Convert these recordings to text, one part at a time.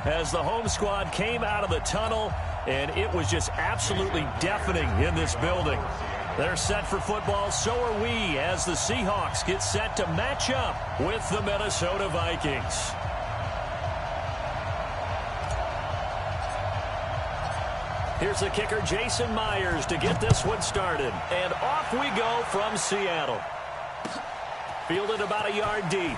as the home squad came out of the tunnel, and it was just absolutely deafening in this building. They're set for football, so are we, as the Seahawks get set to match up with the Minnesota Vikings. Here's the kicker, Jason Myers, to get this one started. And off we go from Seattle. Fielded about a yard deep.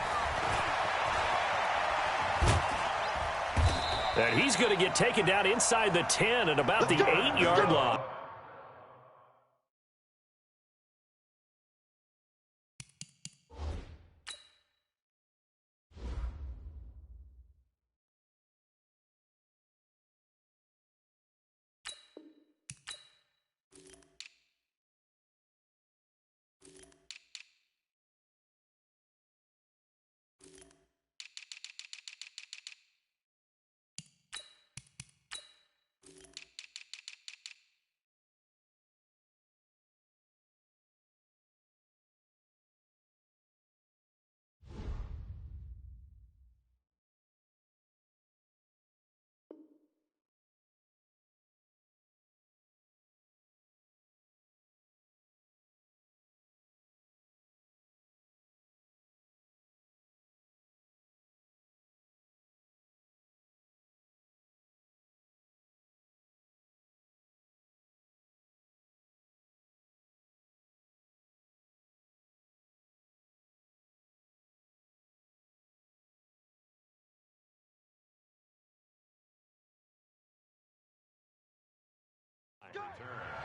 And he's going to get taken down inside the 10 at about the 8-yard line.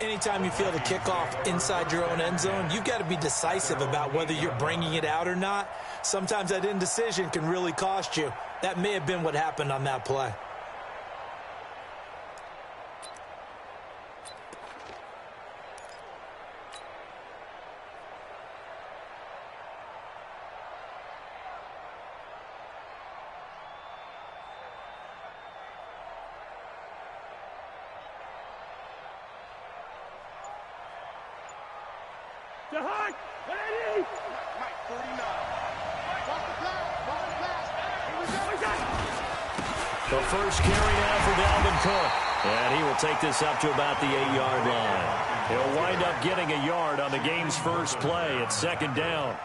Anytime you feel the kickoff inside your own end zone, you've got to be decisive about whether you're bringing it out or not. Sometimes that indecision can really cost you. That may have been what happened on that play. The first carry now for Dalvin Cook. And he will take this up to about the 8-yard line. He'll wind up getting a yard on the game's first play at second down.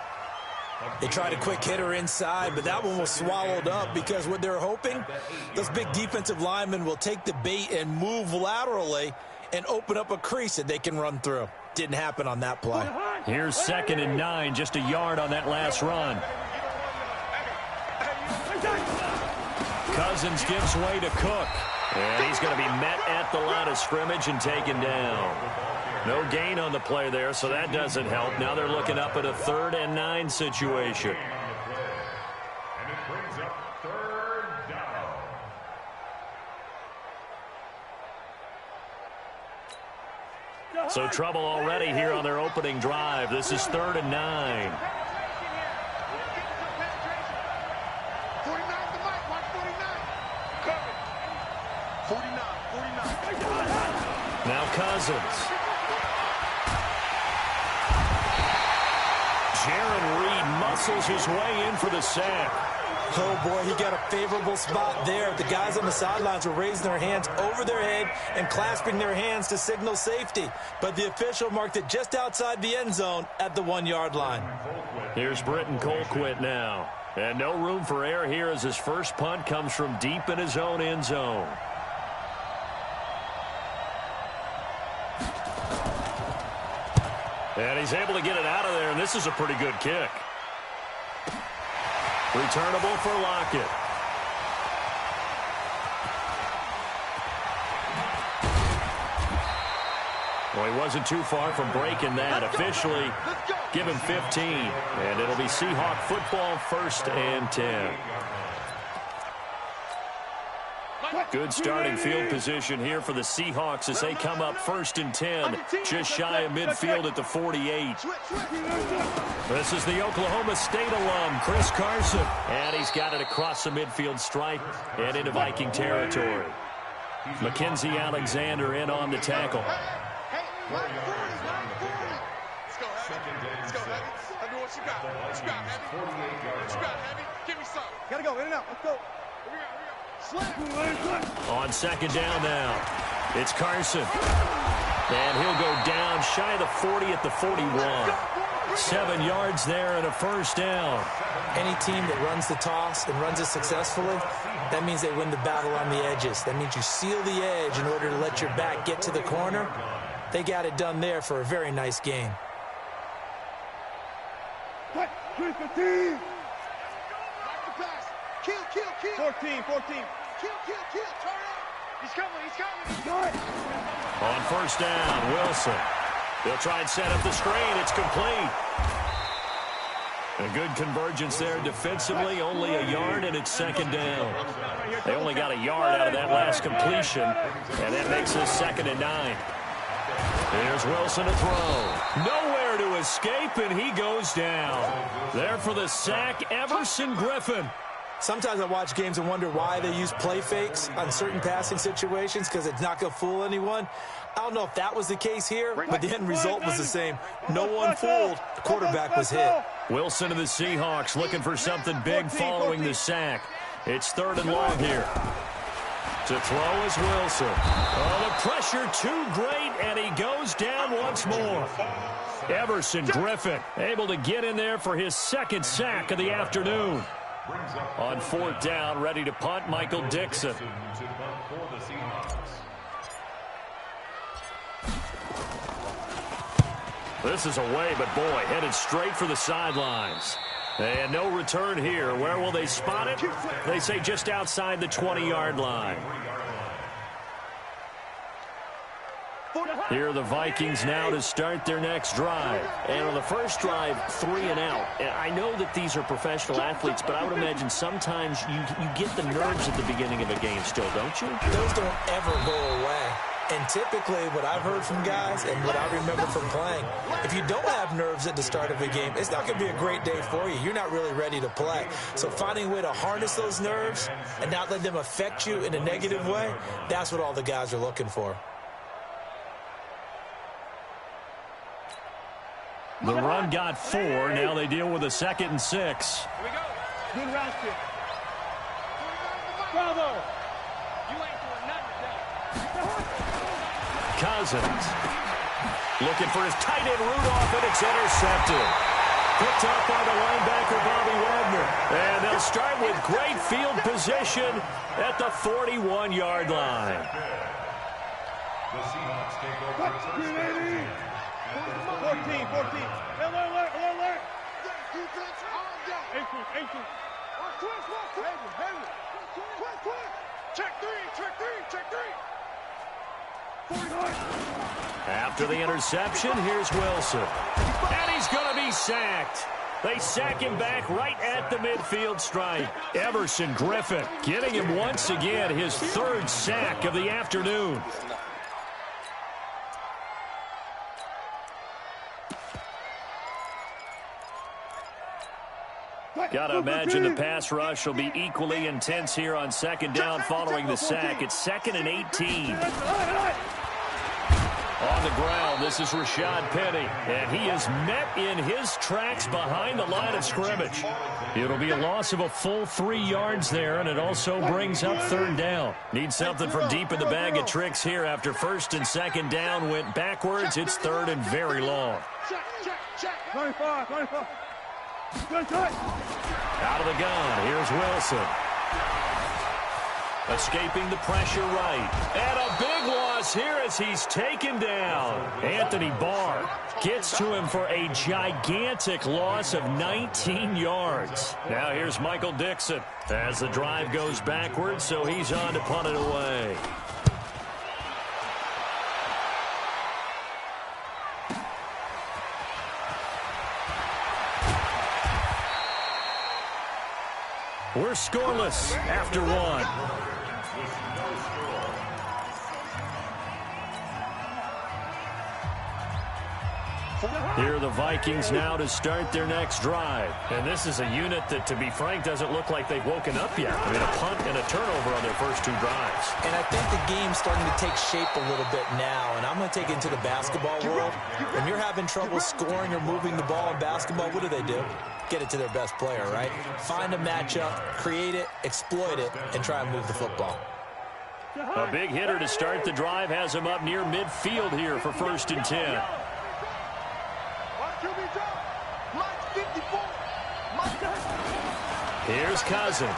They tried a quick hitter inside, but that one was swallowed up because what they're hoping, those big defensive linemen will take the bait and move laterally and open up a crease that they can run through. Didn't happen on that play. Here's 2nd and 9, just a yard on that last run. Cousins gives way to Cook. And he's going to be met at the line of scrimmage and taken down. No gain on the play there, so that doesn't help. Now they're looking up at a 3rd and 9 situation. And it brings up 3rd down. So trouble already here on their opening drive. This is 3rd and 9. Now Cousins. Jaron Reed muscles his way in for the sack. Oh, boy, he got a favorable spot there. The guys on the sidelines were raising their hands over their head and clasping their hands to signal safety. But the official marked it just outside the end zone at the 1-yard line. Here's Britton Colquitt now. And no room for error here as his first punt comes from deep in his own end zone. And he's able to get it out of there, and this is a pretty good kick. Returnable for Lockett. Well, he wasn't too far from breaking that. Officially, give him 15. And it'll be Seahawk football, 1st and 10. Good starting field position here for the Seahawks as they come up 1st and 10, just shy of midfield at the 48. This is the Oklahoma State alum, Chris Carson. And he's got it across the midfield stripe and into Viking territory. Mackenzie Alexander in on the tackle. Let's go, Heavy. Let's go, Heavy. Heavy, what you got? What you got, Heavy? What you got, Heavy? Give me some. Gotta go, in and out. Let's go. Here we go. On second down now, it's Carson. And he'll go down shy of the 40 at the 41. 7 yards there and a first down. Any team that runs the toss and runs it successfully, that means they win the battle on the edges. That means you seal the edge in order to let your back get to the corner. They got it done there for a very nice game. 14. 14. Turn up. He's coming. On first down, Wilson. They'll try and set up the screen. It's complete. A good convergence there defensively, only a yard, and it's second down. They only got a yard out of that last completion, and that makes this 2nd and 9. Here's Wilson to throw. Nowhere to escape, and he goes down. There for the sack, Everson Griffin. Sometimes I watch games and wonder why they use play fakes on certain passing situations, because it's not going to fool anyone. I don't know if that was the case here, but the end result was the same. No one fooled. The quarterback was hit. Wilson of the Seahawks looking for something big following the sack. It's 3rd and long here. To throw is Wilson. Oh, the pressure too great, and he goes down once more. Everson Griffin able to get in there for his 2nd sack of the afternoon. On 4th down, ready to punt, Michael Dixon. This is away, but boy, headed straight for the sidelines. And no return here. Where will they spot it? They say just outside the 20-yard line. Here are the Vikings now to start their next drive. And on the first drive, 3 and out. I know that these are professional athletes, but I would imagine sometimes you get the nerves at the beginning of a game still, don't you? Those don't ever go away. And typically what I've heard from guys and what I remember from playing, if you don't have nerves at the start of a game, it's not going to be a great day for you. You're not really ready to play. So finding a way to harness those nerves and not let them affect you in a negative way, that's what all the guys are looking for. The run got 4. Now they deal with a 2nd and 6. Here we go. Good route here. Bravo. You ain't doing nothing today. Cousins looking for his tight end Rudolph, and it's intercepted. Picked up by the linebacker Bobby Wagner. And they'll start with great field position at the 41-yard line. The Seahawks take over first. 14. Alert. Defense on deck. 18. Quick. Check three. After the interception, here's Wilson. And he's going to be sacked. They sack him back right at the midfield stripe. Everson Griffin getting him once again his 3rd sack of the afternoon. Got to imagine the pass rush will be equally intense here on 2nd down following the sack. It's 2nd and 18. On the ground, this is Rashad Penny, and he is met in his tracks behind the line of scrimmage. It'll be a loss of a full 3 yards there, and it also brings up 3rd down. Need something from deep in the bag of tricks here after 1st and 2nd down went backwards. It's 3rd and very long. Check. 25. Out of the gun, here's Wilson. Escaping the pressure right. And a big loss here as he's taken down. Anthony Barr gets to him for a gigantic loss of 19 yards. Now here's Michael Dixon as the drive goes backwards, so he's on to punt it away. We're scoreless after 1. Here are the Vikings now to start their next drive. And this is a unit that, to be frank, doesn't look like they've woken up yet. I mean, a punt and a turnover on their first 2 drives. And I think the game's starting to take shape a little bit now. And I'm going to take it into the basketball world. When you're having trouble scoring or moving the ball in basketball, what do? get it to their best player, right? Find a matchup, create it, exploit it, and try and move the football. A big hitter to start the drive has him up near midfield here for 1st and 10. Here's Cousins.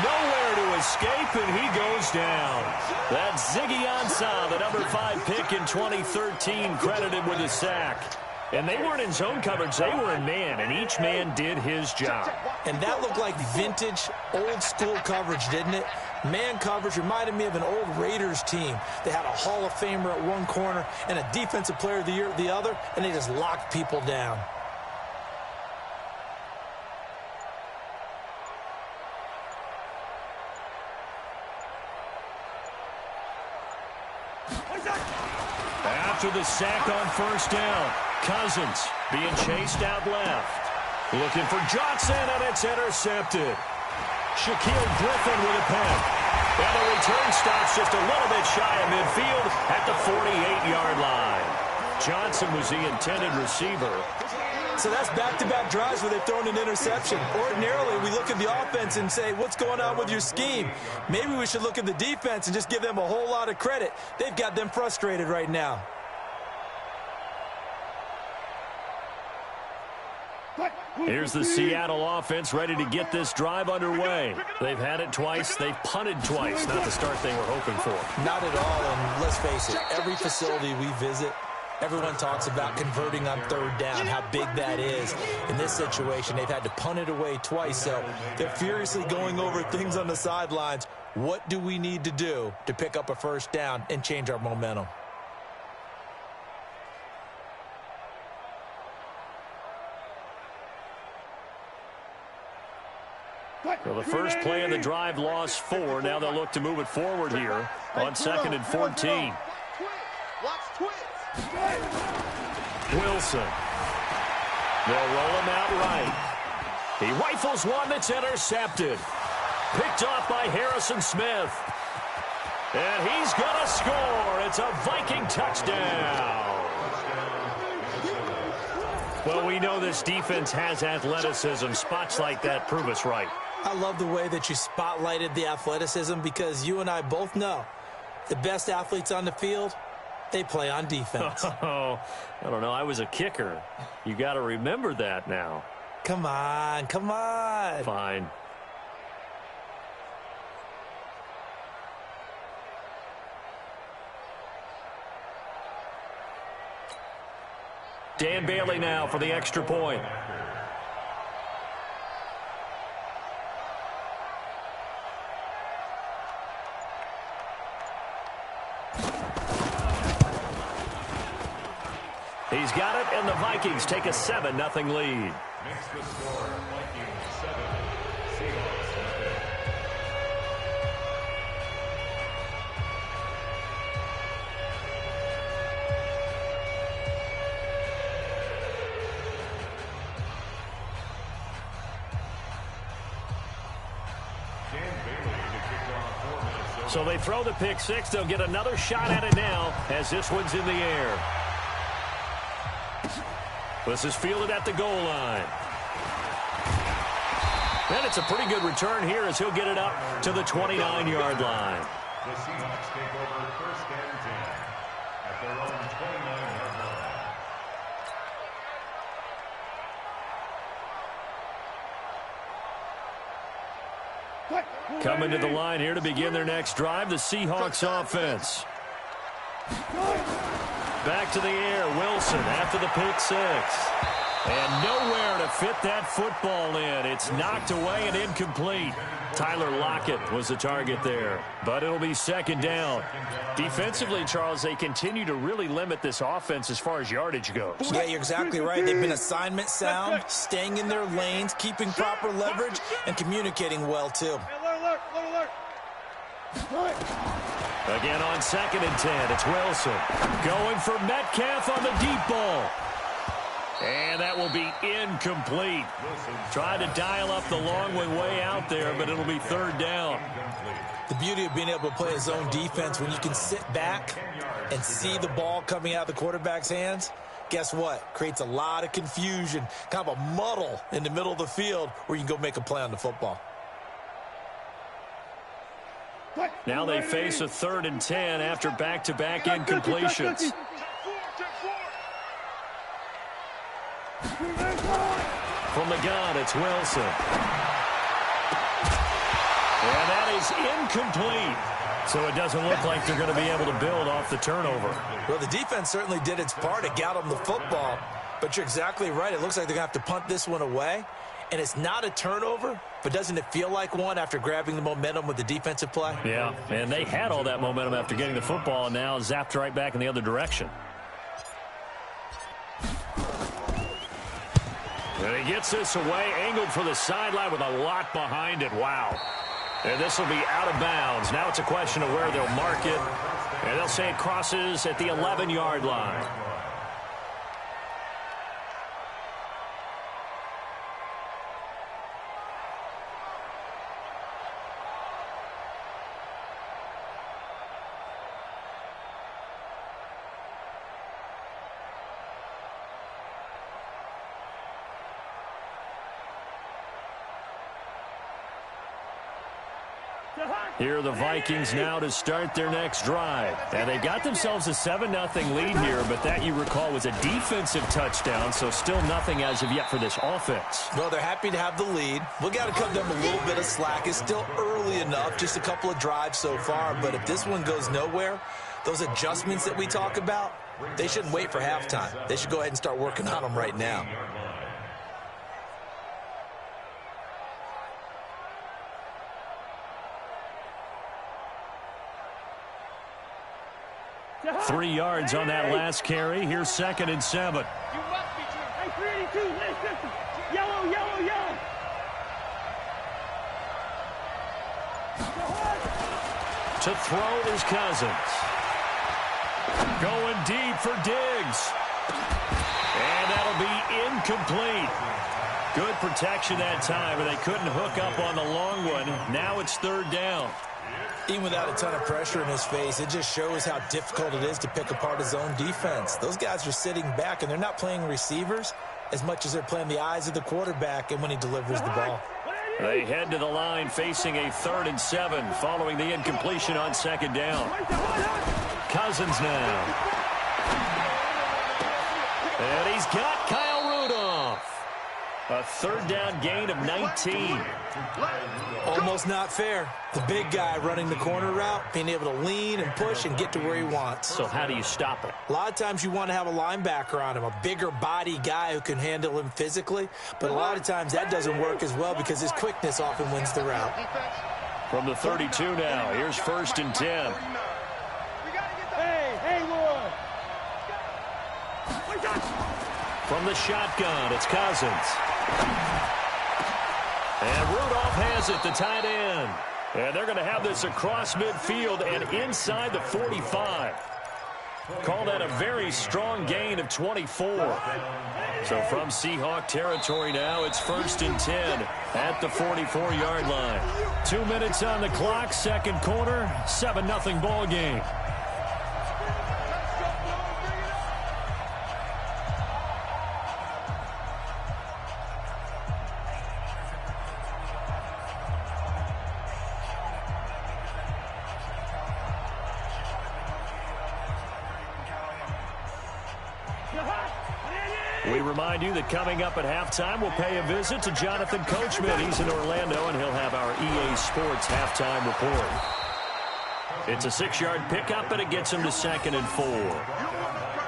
Nowhere to escape, and he goes down. That's Ziggy Ansah, the number 5 pick in 2013, credited with a sack. And they weren't in zone coverage, they were in man, and each man did his job. And that looked like vintage, old-school coverage, didn't it? Man coverage reminded me of an old Raiders team. They had a Hall of Famer at one corner and a Defensive Player of the Year at the other, and they just locked people down. After the sack on 1st down, Cousins being chased out left. Looking for Johnson, and it's intercepted. Shaquille Griffin with a pick. And the return stops just a little bit shy of midfield at the 48-yard line. Johnson was the intended receiver. So that's back-to-back drives where they've thrown an interception. Ordinarily, we look at the offense and say, what's going on with your scheme? Maybe we should look at the defense and just give them a whole lot of credit. They've got them frustrated right now. Here's the Seattle offense ready to get this drive underway. They've had it twice. They've punted twice. Not the start they were hoping for. Not at all, and let's face it, every facility we visit, everyone talks about converting on 3rd down, how big that is. In this situation, they've had to punt it away twice, so they're furiously going over things on the sidelines. What do we need to do to pick up a 1st down and change our momentum? Well, the first play of the drive lost 4. Now they'll look to move it forward here on 2nd and 14. Wilson. They'll roll him out right. He rifles one that's intercepted. Picked off by Harrison Smith. And he's going to score. It's a Viking touchdown. Well, we know this defense has athleticism. Spots like that prove us right. I love the way that you spotlighted the athleticism because you and I both know the best athletes on the field, they play on defense. Oh, I don't know. I was a kicker. You got to remember that now. Come on, come on. Fine. Dan Bailey now for the extra point. He's got it, and the Vikings take a 7-0 lead. Makes the score Vikings 7, Seahawks nothing. So they throw the pick six. They'll get another shot at it now as this one's in the air. This is fielded at the goal line. And it's a pretty good return here as he'll get it up to the 29-yard line. The Seahawks take over 1st and 10 at their own 29-yard line. Coming to the line here to begin their next drive, the Seahawks offense. Back to the air, Wilson after the pick six. And nowhere to fit that football in. It's knocked away and incomplete. Tyler Lockett was the target there, but it'll be 2nd down. Defensively, Charles, they continue to really limit this offense as far as yardage goes. Yeah, you're exactly right. They've been assignment sound, staying in their lanes, keeping proper leverage, and communicating well, too. Again on 2nd and 10, it's Wilson. Going for Metcalf on the deep ball. And that will be incomplete. Trying to dial up the long way out there, but it'll be 3rd down. The beauty of being able to play a zone defense when you can sit back and see the ball coming out of the quarterback's hands, guess what? Creates a lot of confusion, kind of a muddle in the middle of the field where you can go make a play on the football. Now they face a 3rd and 10 after back-to-back incompletions. From the gun, it's Wilson. And that is incomplete. So it doesn't look like they're going to be able to build off the turnover. Well, the defense certainly did its part. It got them the football. But you're exactly right. It looks like they're going to have to punt this one away. And it's not a turnover, but doesn't it feel like one after grabbing the momentum with the defensive play? Yeah, and they had all that momentum after getting the football, and now zapped right back in the other direction. And he gets this away, angled for the sideline with a lot behind it. Wow. And this will be out of bounds. Now it's a question of where they'll mark it. And they'll say it crosses at the 11-yard line. Here are the Vikings now to start their next drive. And they got themselves a 7-0 lead here, but that, you recall, was a defensive touchdown, so still nothing as of yet for this offense. Well, they're happy to have the lead. We've got to cut them a little bit of slack. It's still early enough, just a couple of drives so far, but if this one goes nowhere, those adjustments that we talk about, they shouldn't wait for halftime. They should go ahead and start working on them right now. Three yards on that last carry. Here's 2nd and 7. Hey, 382, listen. Yellow, yellow, yellow. To throw is Cousins. Going deep for Diggs. And that'll be incomplete. Good protection that time, but they couldn't hook up on the long one. Now it's 3rd down. Even without a ton of pressure in his face, it just shows how difficult it is to pick apart his own defense. Those guys are sitting back, and they're not playing receivers as much as they're playing the eyes of the quarterback and when he delivers the ball. They head to the line facing a 3rd and 7 following the incompletion on 2nd down. Cousins now. And he's got Kyle Rudolph. A 3rd down gain of 19. Almost not fair. The big guy running the corner route, being able to lean and push and get to where he wants. So how do you stop it? A lot of times you want to have a linebacker on him, a bigger body guy who can handle him physically. But a lot of times that doesn't work as well because his quickness often wins the route. From the 32 now, here's 1st and 10. Hey, Lord. From the shotgun, it's Cousins. And Rudolph has it, the tight end. And they're going to have this across midfield and inside the 45. Call that a very strong gain of 24. So from Seahawk territory now, it's 1st and 10 at the 44-yard line. 2 minutes on the clock, 2nd quarter, 7-0 ball game. We remind you that coming up at halftime, we'll pay a visit to Jonathan Coachman. He's in Orlando, and he'll have our EA Sports halftime report. It's a 6-yard pickup, and it gets him to 2nd and 4.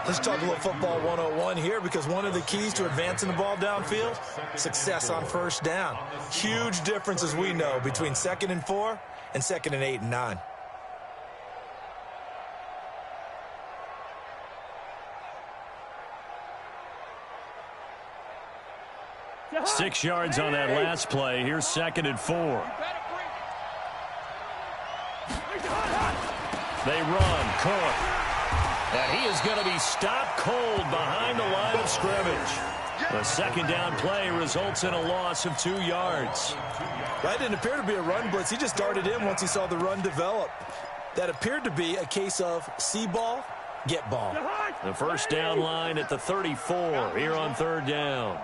Let's talk a little football 101 here, because one of the keys to advancing the ball downfield, success on 1st down. Huge difference, as we know, between 2nd and 4 and 2nd and 8 and 9. Six yards on that last play. Here's 2nd and 4. They run. Cook. And he is going to be stopped cold behind the line of scrimmage. The 2nd down play results in a loss of 2 yards. That didn't appear to be a run blitz. He just darted in once he saw the run develop. That appeared to be a case of see ball, get ball. The first down line at the 34 here on third down.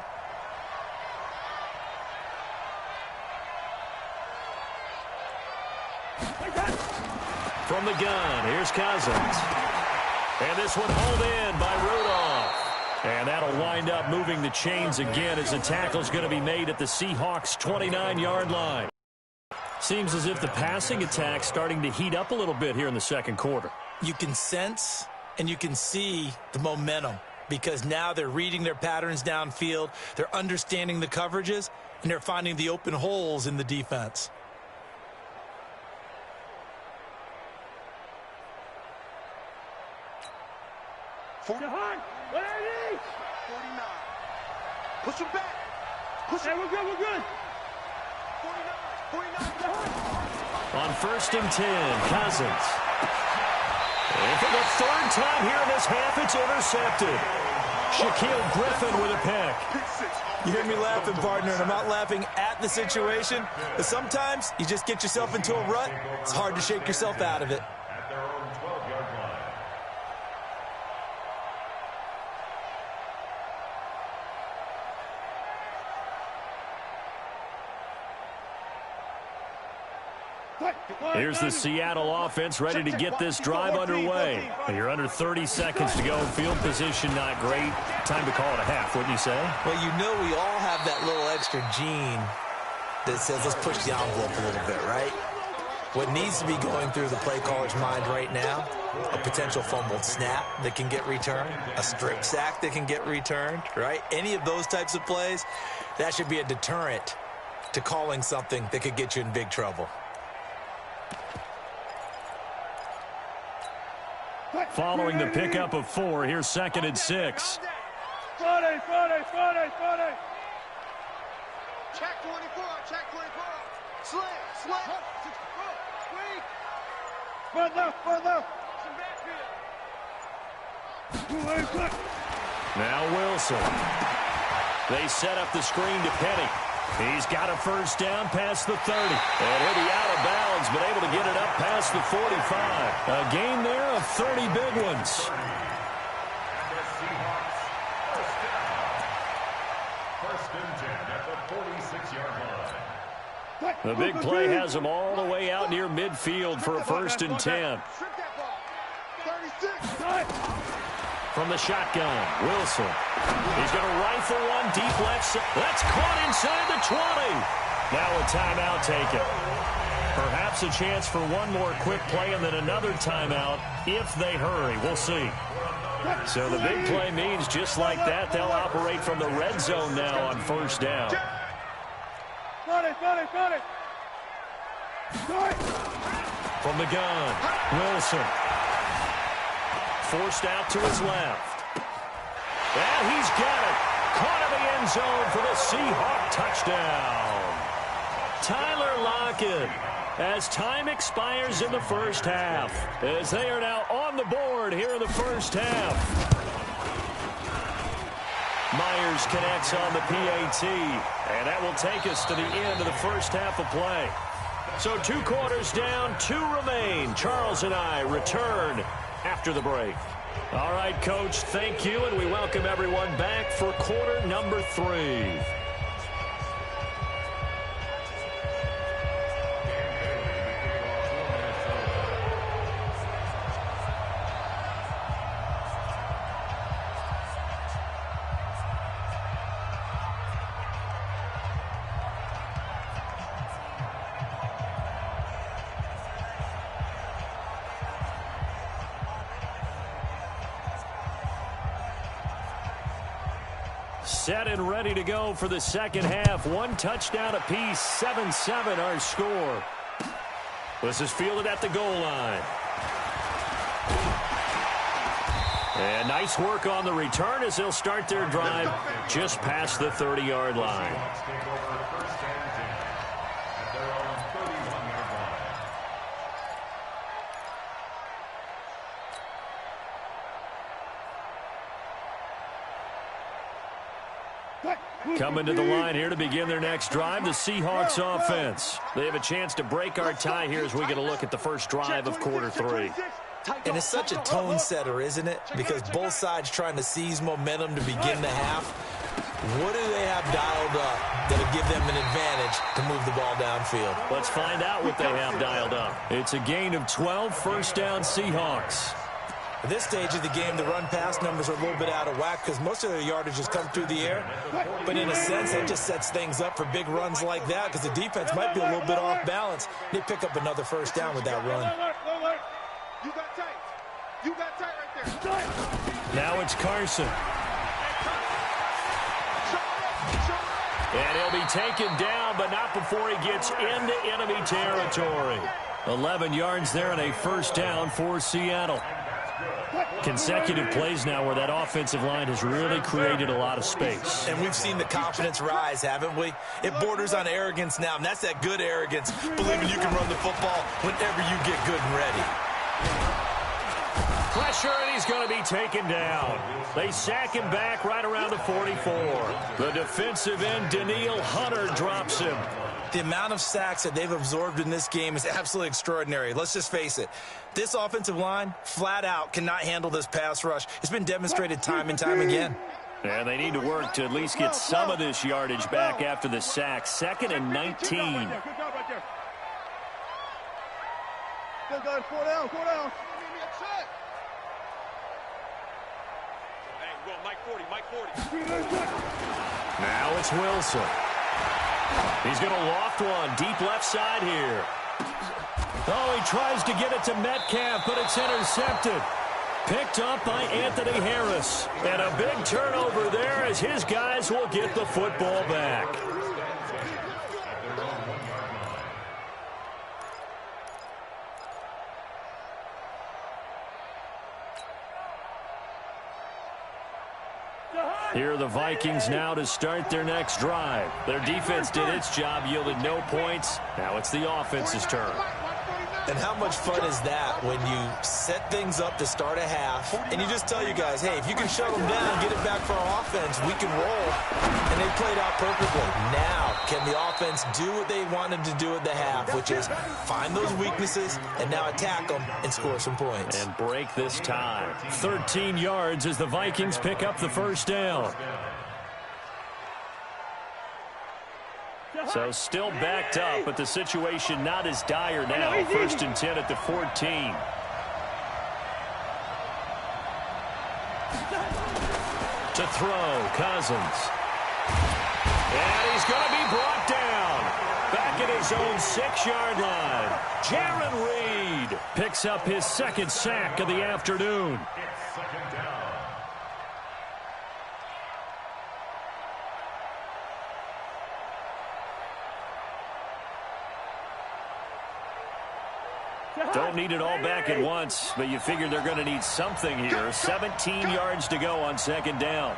From the gun, here's Cousins. And this one hauled in by Rudolph. And that'll wind up moving the chains again as the tackle's going to be made at the Seahawks' 29-yard line. Seems as if the passing attack's starting to heat up a little bit here in the second quarter. You can sense and you can see the momentum because now they're reading their patterns downfield, they're understanding the coverages, and they're finding the open holes in the defense. Jahan, what are these? 49. Push him back. Push him. Hey, we're good, we're good. 49. 49. On first and 10, Cousins. And for the third time here in this half, it's intercepted. Shaquille Griffin with a pick. You hear me laughing, partner, and I'm not laughing at the situation, but sometimes you just get yourself into a rut. It's hard to shake yourself out of it. At their own 12-yard line. Here's the Seattle offense ready to get this drive underway. You're under 30 seconds to go. Field position not great. Time to call it a half, wouldn't you say? Well, you know we all have that little extra gene that says let's push the envelope a little bit, right? What needs to be going through the play caller's mind right now, a potential fumbled snap that can get returned, a strip sack that can get returned, right? Any of those types of plays, that should be a deterrent to calling something that could get you in big trouble. Following the pickup of 4, here's second and 6. Friday. Check 24. Check 24. Slant. Squeak. Further. Now Wilson. They set up the screen to Penny. He's got a first down past the 30. And he'll be out of bounds, but able to get it up past the 45. A gain there of 30 big ones. The Seahawks, first down. First and 10 at the 46-yard line. The big play has them all the way out near midfield for a first and 10. Strip that ball. 36. From the shotgun, Wilson. He's going to rifle one deep left side. That's caught inside the 20. Now a timeout taken. Perhaps a chance for one more quick play and then another timeout if they hurry. We'll see. So the big play means just like that, they'll operate from the red zone now on first down. From the gun, Wilson. Forced out to his left. And he's got it. Caught in the end zone for the Seahawk touchdown. Tyler Lockett, as time expires in the first half, as they are now on the board here in the first half. Myers connects on the PAT, and that will take us to the end of the first half of play. So 2 quarters down, 2 remain. Charles and I return after the break. All right, Coach, thank you, and we welcome everyone back for quarter number 3. Set and ready to go for the second half. 1 touchdown apiece, 7-7 our score. This is fielded at the goal line. And nice work on the return as they'll start their drive just past the 30-yard line. Seahawks take over first and 10 at their own 31-yard line. Coming to the line here to begin their next drive, the Seahawks offense. They have a chance to break our tie here as we get a look at the first drive of quarter 3. And it's such a tone setter, isn't it? Because both sides trying to seize momentum to begin the half. What do they have dialed up that'll give them an advantage to move the ball downfield? Let's find out what they have dialed up. It's a gain of 12, first down Seahawks. At this stage of the game, the run-pass numbers are a little bit out of whack because most of their yardage has come through the air. But in a sense, that just sets things up for big runs like that because the defense might be a little bit off balance. They pick up another first down with that run. You got tight. You got tight right there. Now it's Carson. And he'll be taken down, but not before he gets into enemy territory. 11 yards there and a first down for Seattle. Consecutive plays now where that offensive line has really created a lot of space. And we've seen the confidence rise, haven't we? It borders on arrogance now, and that's that good arrogance, believing you can run the football whenever you get good and ready. Pressure, and he's going to be taken down. They sack him back right around the 44. The defensive end, Danielle Hunter, drops him. The amount of sacks that they've absorbed in this game is absolutely extraordinary. Let's just face it. This offensive line, flat out, cannot handle this pass rush. It's been demonstrated time and time again. And they need to work to at least get some of this yardage back after the sack. 2nd and 19. Good job right there. Go, guys. 4 down, 4 down. Hey, well, Mike 40, Mike 40. Now it's Wilson. He's going to loft one deep left side here. Oh, he tries to get it to Metcalf, but it's intercepted. Picked up by Anthony Harris. And a big turnover there as his guys will get the football back. Here are the Vikings now to start their next drive. Their defense did its job, yielded no points. Now it's the offense's turn. And how much fun is that when you set things up to start a half and you just tell you guys, hey, if you can shut them down, get it back for our offense, we can roll. And they played out perfectly. Now, can the offense do what they wanted to do at the half, which is find those weaknesses and now attack them and score some points. And break this tie. 13 yards as the Vikings pick up the first down. So still backed up, but the situation not as dire now. 1st and 10 at the 14. To throw, Cousins. And he's going to be brought down. Back at his own 6-yard line. Jaron Reed picks up his 2nd sack of the afternoon. Don't need it all back at once, but you figure they're going to need something here. 17 yards to go on 2nd down.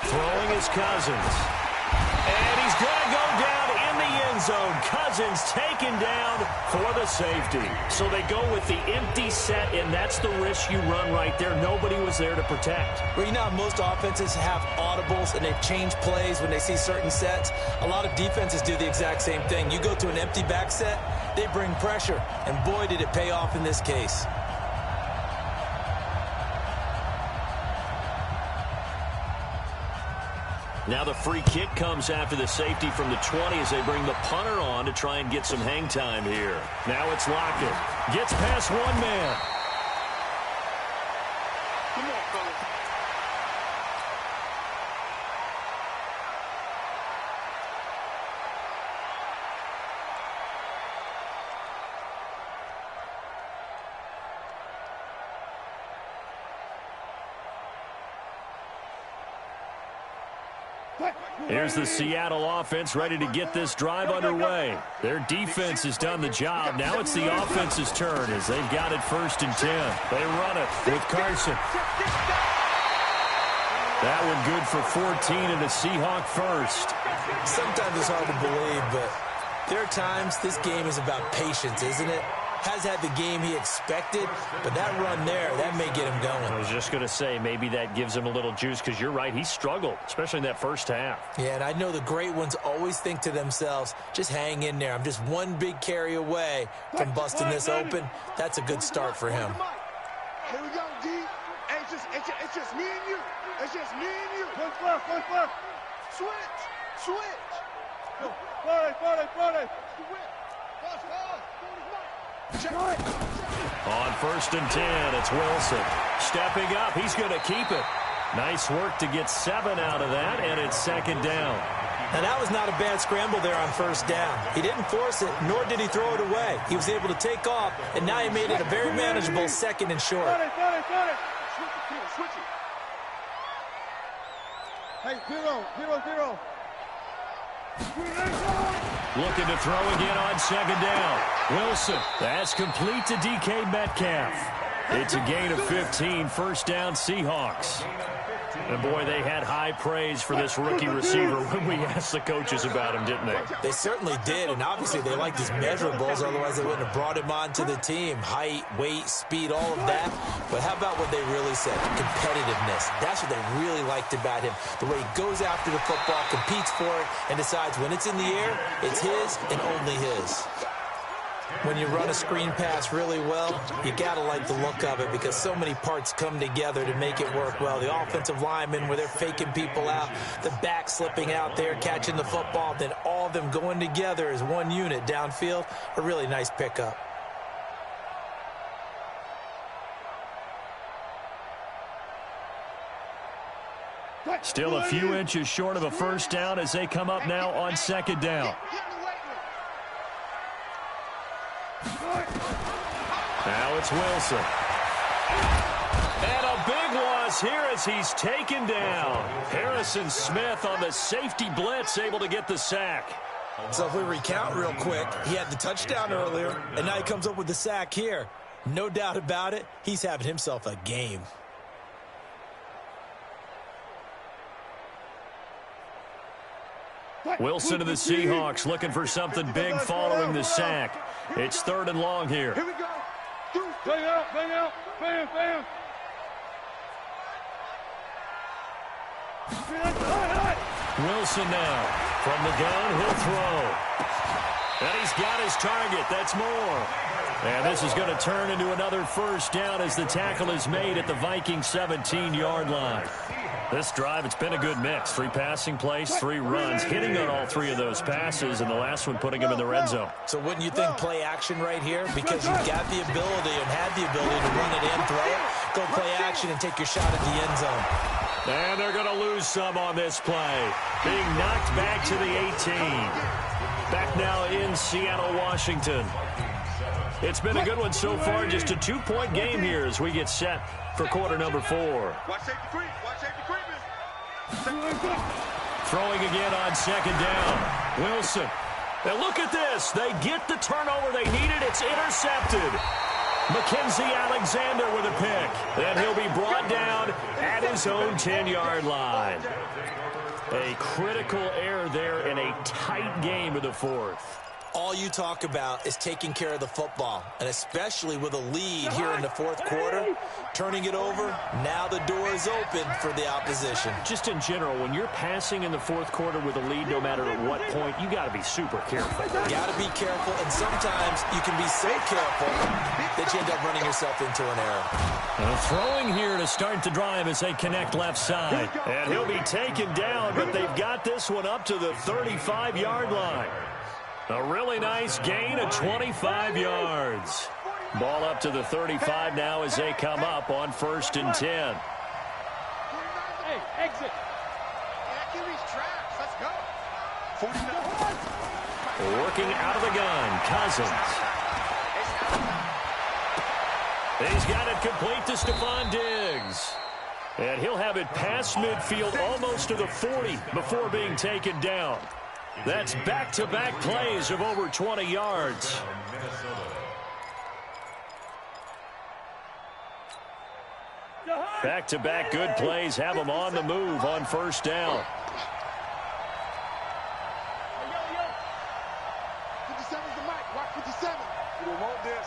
Throwing is Cousins. And he's going to go down in the end zone. Cousins taken down for the safety. So they go with the empty set, and that's the risk you run right there. Nobody was there to protect. Well, you know how most offenses have audibles and they change plays when they see certain sets? A lot of defenses do the exact same thing. You go to an empty back set, they bring pressure, and boy, did it pay off in this case. Now the free kick comes after the safety from the 20 as they bring the punter on to try and get some hang time here. Now it's Lockett. Gets past one man. Come on, fellas. Here's the Seattle offense ready to get this drive underway. Their defense has done the job. Now it's the offense's turn as they've got it 1st and 10. They run it with Carson. That one good for 14 and a Seahawk first. Sometimes it's hard to believe, but there are times this game is about patience, isn't it? has had the game he expected, but that run there, that may get him going. I was just going to say, maybe that gives him a little juice, because you're right, he struggled, especially in that first half. Yeah, and I know the great ones always think to themselves, just hang in there. I'm just one big carry away from busting this open. That's a good start for him. Here we go, D. Hey, it's just me and you. It's just me and you. One left. Switch. Friday. On 1st and 10, it's Wilson. Stepping up, he's going to keep it. Nice work to get 7 out of that, and it's 2nd down. And that was not a bad scramble there on 1st down. He didn't force it, nor did he throw it away. He was able to take off, and now he made it a very manageable 2nd and short. Got it. Switch it. Hey, zero. Looking to throw again on 2nd down. Wilson, that's complete to DK Metcalf. It's a gain of 15, 1st down Seahawks. And boy, they had high praise for this rookie receiver when we asked the coaches about him, didn't they? They certainly did, and obviously they liked his measurables, otherwise they wouldn't have brought him onto the team. Height, weight, speed, all of that. But how about what they really said? Competitiveness. That's what they really liked about him. The way he goes after the football, competes for it, and decides when it's in the air, it's his and only his. When you run a screen pass really well, you got to like the look of it because so many parts come together to make it work well. The offensive linemen, where they're faking people out, the back slipping out there, catching the football, then all of them going together as one unit downfield. A really nice pickup. Still a few inches short of a 1st down as they come up now on 2nd down. Now it's Wilson. And a big loss here as he's taken down. Harrison Smith on the safety blitz, able to get the sack. So if we recount real quick, he had the touchdown earlier, and now he comes up with the sack here. No doubt about it, he's having himself a game. Wilson to the Seahawks looking for something big following the sack. It's 3rd and long here. Here we go. Bang out. Bam. Wilson now. From the gun, he'll throw. And he's got his target. That's more. And this is going to turn into another 1st down as the tackle is made at the Vikings 17-yard line. This drive, it's been a good mix. 3 passing plays, 3 runs, hitting on all 3 of those passes, and the last one putting him in the red zone. So wouldn't you think play action right here? Because you've got the ability and had the ability to run it in, throw it, go play action and take your shot at the end zone. And they're going to lose some on this play. Being knocked back to the 18. Back now in Seattle, Washington. It's been a good one so far. Just a 2-point game here as we get set for quarter number 4. Watch safety creep, man. Throwing again on 2nd down. Wilson. Now look at this. They get the turnover they needed. It's intercepted. Mackenzie Alexander with a pick. And he'll be brought down at his own 10-yard line. A critical error there in a tight game in the 4th. All you talk about is taking care of the football, and especially with a lead here in the 4th quarter, turning it over, now the door is open for the opposition. Just in general, when you're passing in the 4th quarter with a lead, no matter at what point, you got to be super careful. Got to be careful, and sometimes you can be so careful that you end up running yourself into an error. Throwing here to start the drive as they connect left side. And he'll be taken down, but they've got this one up to the 35-yard line. A really nice gain of 25 yards. Ball up to the 35 now as they come up on 1st and 10. Hey, exit. Let's go. 49. Working out of the gun, Cousins. He's got it complete to Stephon Diggs. And he'll have it past midfield almost to the 40 before being taken down. That's back-to-back plays of over 20 yards. Back-to-back good plays have them on the move on 1st down. 57's the mic. Watch 57. You don't want this.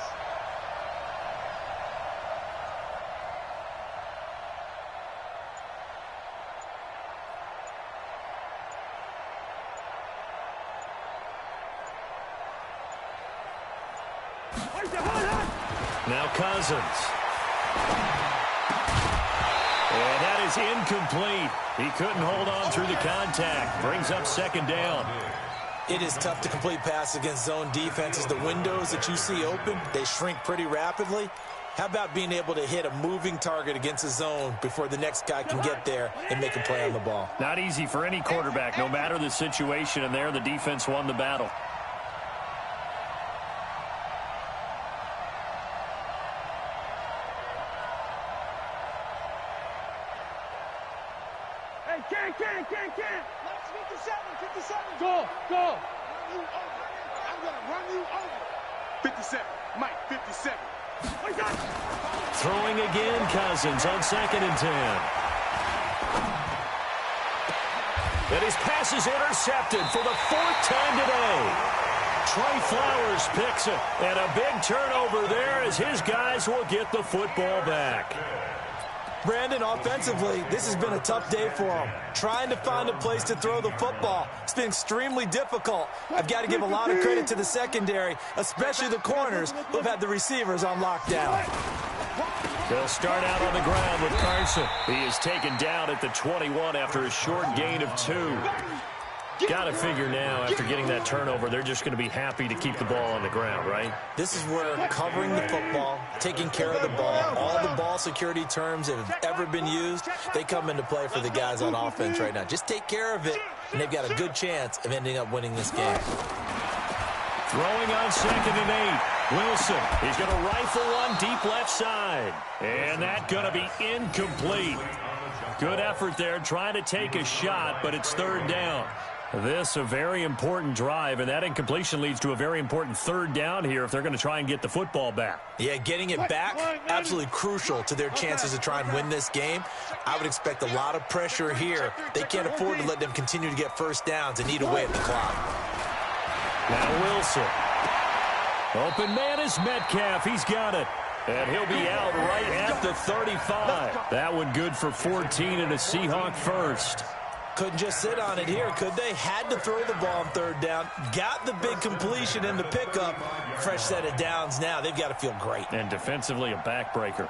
Now Cousins. And that is incomplete. He couldn't hold on through the contact. Brings up second down. It is tough to complete passes against zone defenses. The windows that you see open, they shrink pretty rapidly. How about being able to hit a moving target against a zone before the next guy can get there and make a play on the ball? Not easy for any quarterback, no matter the situation, and there the defense won the battle. Hey, Ken. 57. Go. I'm going to run you over. 57. Mike, 57. Throwing again, Cousins on 2nd and 10. And his pass is intercepted for the 4th time today. Trey Flowers picks it, and a big turnover there as his guys will get the football back. Brandon, offensively, this has been a tough day for him. Trying to find a place to throw the football. It's been extremely difficult. I've got to give a lot of credit to the secondary, especially the corners who have had the receivers on lockdown. They'll start out on the ground with Carson. He is taken down at the 21 after a short gain of 2. Got to figure now, after getting that turnover, they're just going to be happy to keep the ball on the ground, right? This is where covering the football, taking care of the ball, all the ball security terms that have ever been used, they come into play for the guys on offense right now. Just take care of it, and they've got a good chance of ending up winning this game. Throwing on 2nd and 8. Wilson, he's going to rifle one deep left side. And that's going to be incomplete. Good effort there, trying to take a shot, but it's 3rd down. This a very important drive, and that incompletion leads to a very important 3rd down here if they're going to try and get the football back. Yeah, getting it back, absolutely crucial to their chances to try and win this game. I would expect a lot of pressure here. They can't afford to let them continue to get first downs and eat away at the clock. Now Wilson. Open man is Metcalf. He's got it. And he'll be out right at the 35. That one good for 14 and a Seahawk first. Couldn't just sit on it here, could they? Had to throw the ball on 3rd down. Got the big completion in the pickup. Fresh set of downs now. They've got to feel great. And defensively, a backbreaker.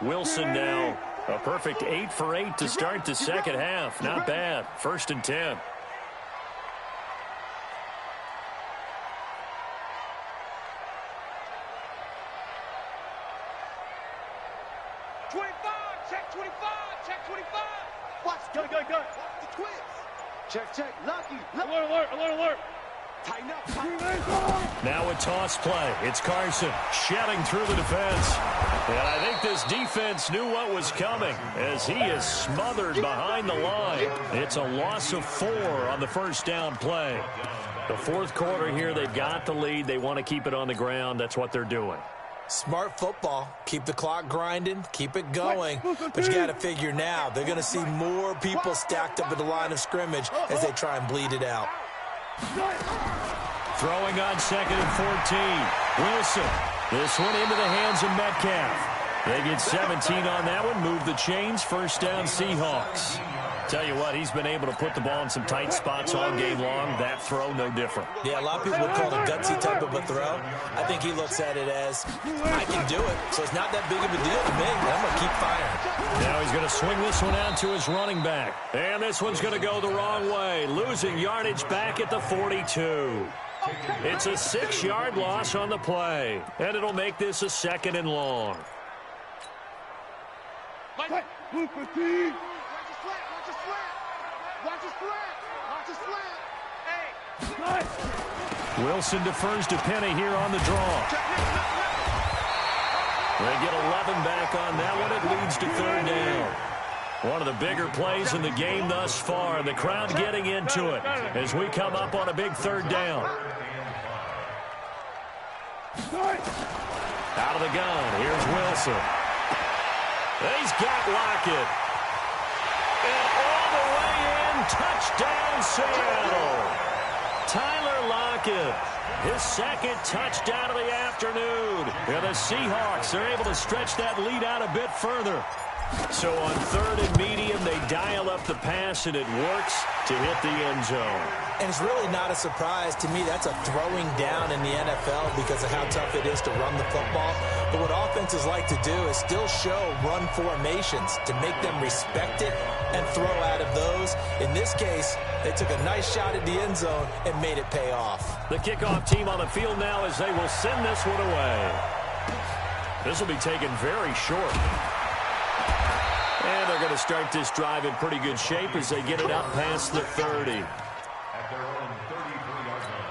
Wilson now, a perfect 8 for 8 to start the second half. Not bad. 1st and 10. Go. The twins. Check. Lucky. Alert. Tighten up. Now a toss play. It's Carson shedding through the defense. And I think this defense knew what was coming as he is smothered behind the line. It's a loss of 4 on the 1st down play. The 4th quarter here, they've got the lead. They want to keep it on the ground. That's what they're doing. Smart football. Keep the clock grinding. Keep it going. But you got to figure now, they're going to see more people stacked up at the line of scrimmage as they try and bleed it out. Throwing on 2nd and 14. Wilson. This one into the hands of Metcalf. They get 17 on that one. Move the chains. 1st down Seahawks. Tell you what, he's been able to put the ball in some tight spots all game long. That throw, no different. Yeah, a lot of people would call it a gutsy type of a throw. I think he looks at it as, I can do it, so it's not that big of a deal to me. I'm going to keep firing. Now he's going to swing this one out to his running back. And this one's going to go the wrong way. Losing yardage back at the 42. It's a 6-yard loss on the play. And it'll make this a 2nd and long. Wilson defers to Penny here on the draw. They get 11 back on that one. It leads to 3rd down. One of the bigger plays in the game thus far. The crowd getting into it as we come up on a big 3rd down. Out of the gun. Here's Wilson. He's got Lockett. And all the way in. Touchdown, Seattle. Tyler Lockett, his 2nd touchdown of the afternoon. And the Seahawks are able to stretch that lead out a bit further. So on 3rd and medium, they dial up the pass, and it works to hit the end zone. And it's really not a surprise to me. That's a throwing down in the NFL because of how tough it is to run the football. But what offenses like to do is still show run formations to make them respect it and throw out of those. In this case, they took a nice shot at the end zone and made it pay off. The kickoff team on the field now as they will send this one away. This will be taken very short. And they're going to start this drive in pretty good shape as they get it out past the 30. At their own 33-yard line.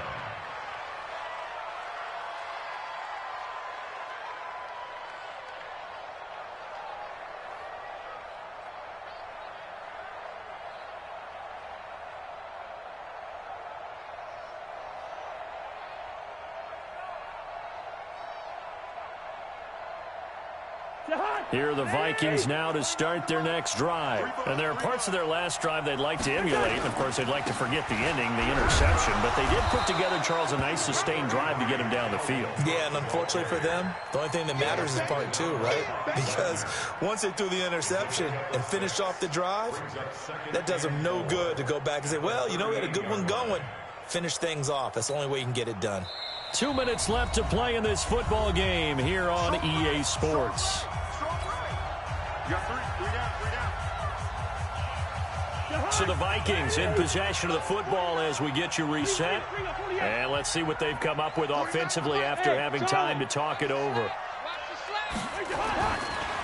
Here are the Vikings now to start their next drive. And there are parts of their last drive they'd like to emulate. And, of course, they'd like to forget the ending, the interception. But they did put together, Charles, a nice sustained drive to get him down the field. Yeah, and unfortunately for them, the only thing that matters is part two, right? Because once they threw the interception and finished off the drive, that does them no good to go back and say, well, you know, we had a good one going. Finish things off. That's the only way you can get it done. 2 minutes left to play in this football game here on EA Sports. So the Vikings in possession of the football as we get you reset. And let's see what they've come up with offensively after having time to talk it over.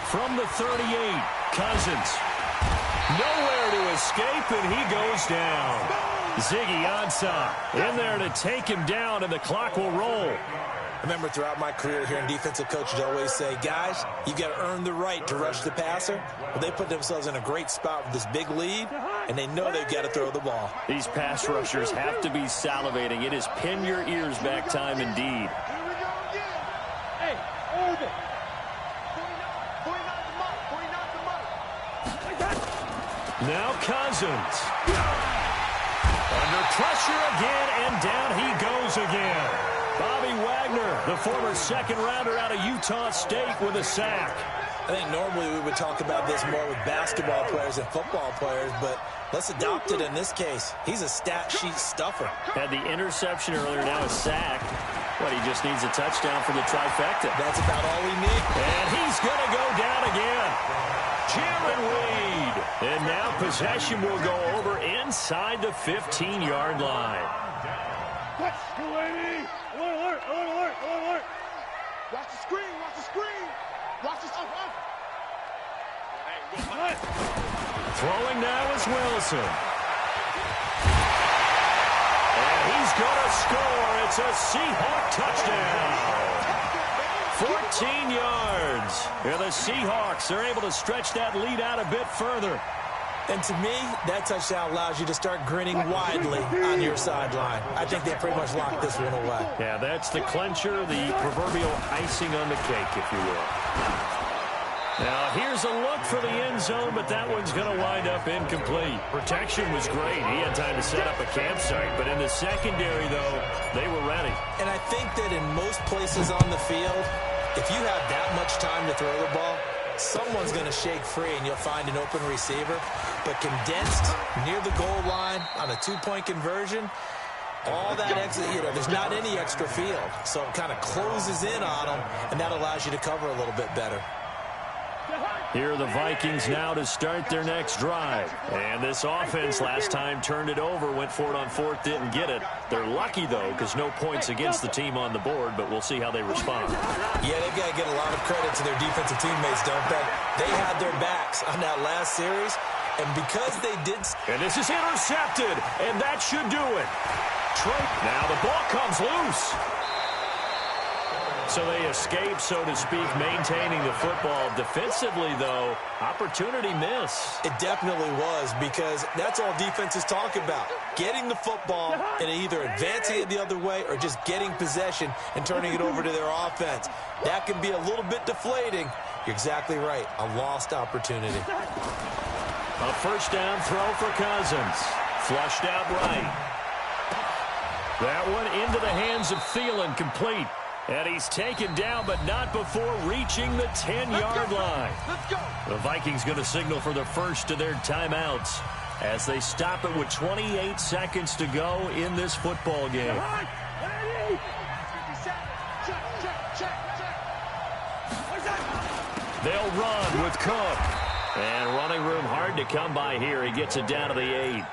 From the 38, Cousins. Nowhere to escape, and he goes down. Ziggy Ansah in there to take him down, and the clock will roll. I remember throughout my career hearing defensive coaches always say, guys, you got to earn the right to rush the passer. Well, they put themselves in a great spot with this big lead, and they know they've got to throw the ball. These pass rushers have to be salivating. It is pin your ears back time indeed. Hey, over. Now Cousins. Under pressure again, and down he goes again. Bobby Wagner, the former second-rounder out of Utah State, with a sack. I think normally we would talk about this more with basketball players and football players, but let's adopt it in this case. He's a stat sheet stuffer. Had the interception earlier, now a sack. But he just needs a touchdown for the trifecta. That's about all we need. And he's going to go down again. Jaron Reed. And now possession will go over inside the 15-yard line. Watch the lady. Alert, alert, alert, alert, alert. Watch the screen, watch the screen. Watch the screen. Hey, throwing now is Wilson. And he's going to score. It's a Seahawk touchdown. 14 yards. And the Seahawks are able to stretch that lead out a bit further. And to me, that touchdown allows you to start grinning widely on your sideline. I think they pretty much locked this one away. Yeah, that's the clincher, the proverbial icing on the cake, if you will. Now, here's a look for the end zone, but that one's going to wind up incomplete. Protection was great. He had time to set up a campsite, but in the secondary, though, they were ready. And I think that in most places on the field, if you have that much time to throw the ball, someone's going to shake free and you'll find an open receiver. But condensed near the goal line on a two-point conversion, all that extra, there's not any extra field. So it kind of closes in on them, and that allows you to cover a little bit better. Here are the Vikings now to start their next drive. And this offense last time turned it over, went for it on fourth, didn't get it. They're lucky, though, because no points against the team on the board, but we'll see how they respond. Yeah, they've got to get a lot of credit to their defensive teammates, don't they? They had their backs on that last series, and because they did... And this is intercepted, and that should do it. Now the ball comes loose. So they escape, so to speak, maintaining the football. Defensively, though, opportunity miss. It definitely was, because that's all defenses talk about. Getting the football and either advancing it the other way or just getting possession and turning it over to their offense. That can be a little bit deflating. You're exactly right. A lost opportunity. A first down throw for Cousins. Flushed out right. That one into the hands of Thielen, complete. And he's taken down, but not before reaching the 10-yard line. Let's go. The Vikings going to signal for the first of their timeouts. as they stop it with 28 seconds to go in this football game. They'll run with Cook. And running room hard to come by here. He gets it down to the 8.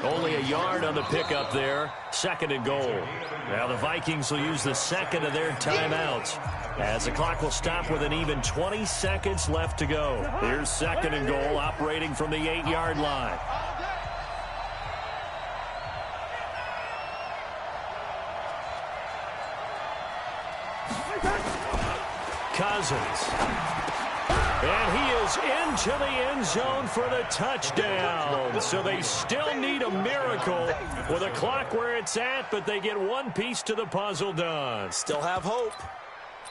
Only a yard on the pickup there. 2nd and goal. Now the Vikings will use the second of their timeouts, as the clock will stop with an even 20 seconds left to go. Here's 2nd and goal, operating from the 8-yard line. Cousins. And he is into the end zone for the touchdown. So they still need a miracle with a clock where it's at, but they get one piece to the puzzle done. Still have hope.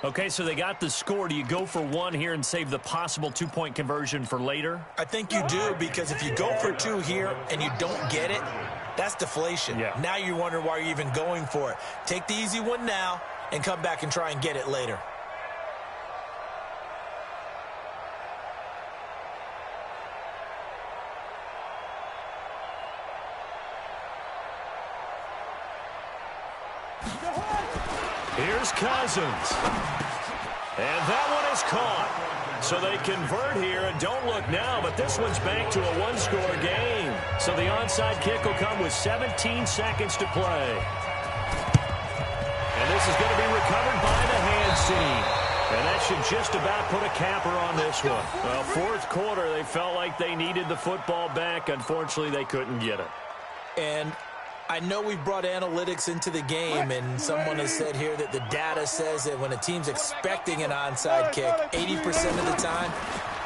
Okay, so they got the score. Do you go for one here and save the possible 2-point conversion for later? I think you do, because if you go for 2 here and you don't get it, that's deflation. Yeah. Now you wonder why you're even going for it. Take the easy one now and come back and try and get it later. Here's Cousins. And that one is caught. So they convert here, and don't look now, but this one's back to a one-score game. So the onside kick will come with 17 seconds to play. And this is going to be recovered by the hand seam. And that should just about put a capper on this one. Well, 4th quarter, they felt like they needed the football back. Unfortunately, they couldn't get it. And I know we've brought analytics into the game, and someone has said here that the data says that when a team's expecting an onside kick, 80% of the time,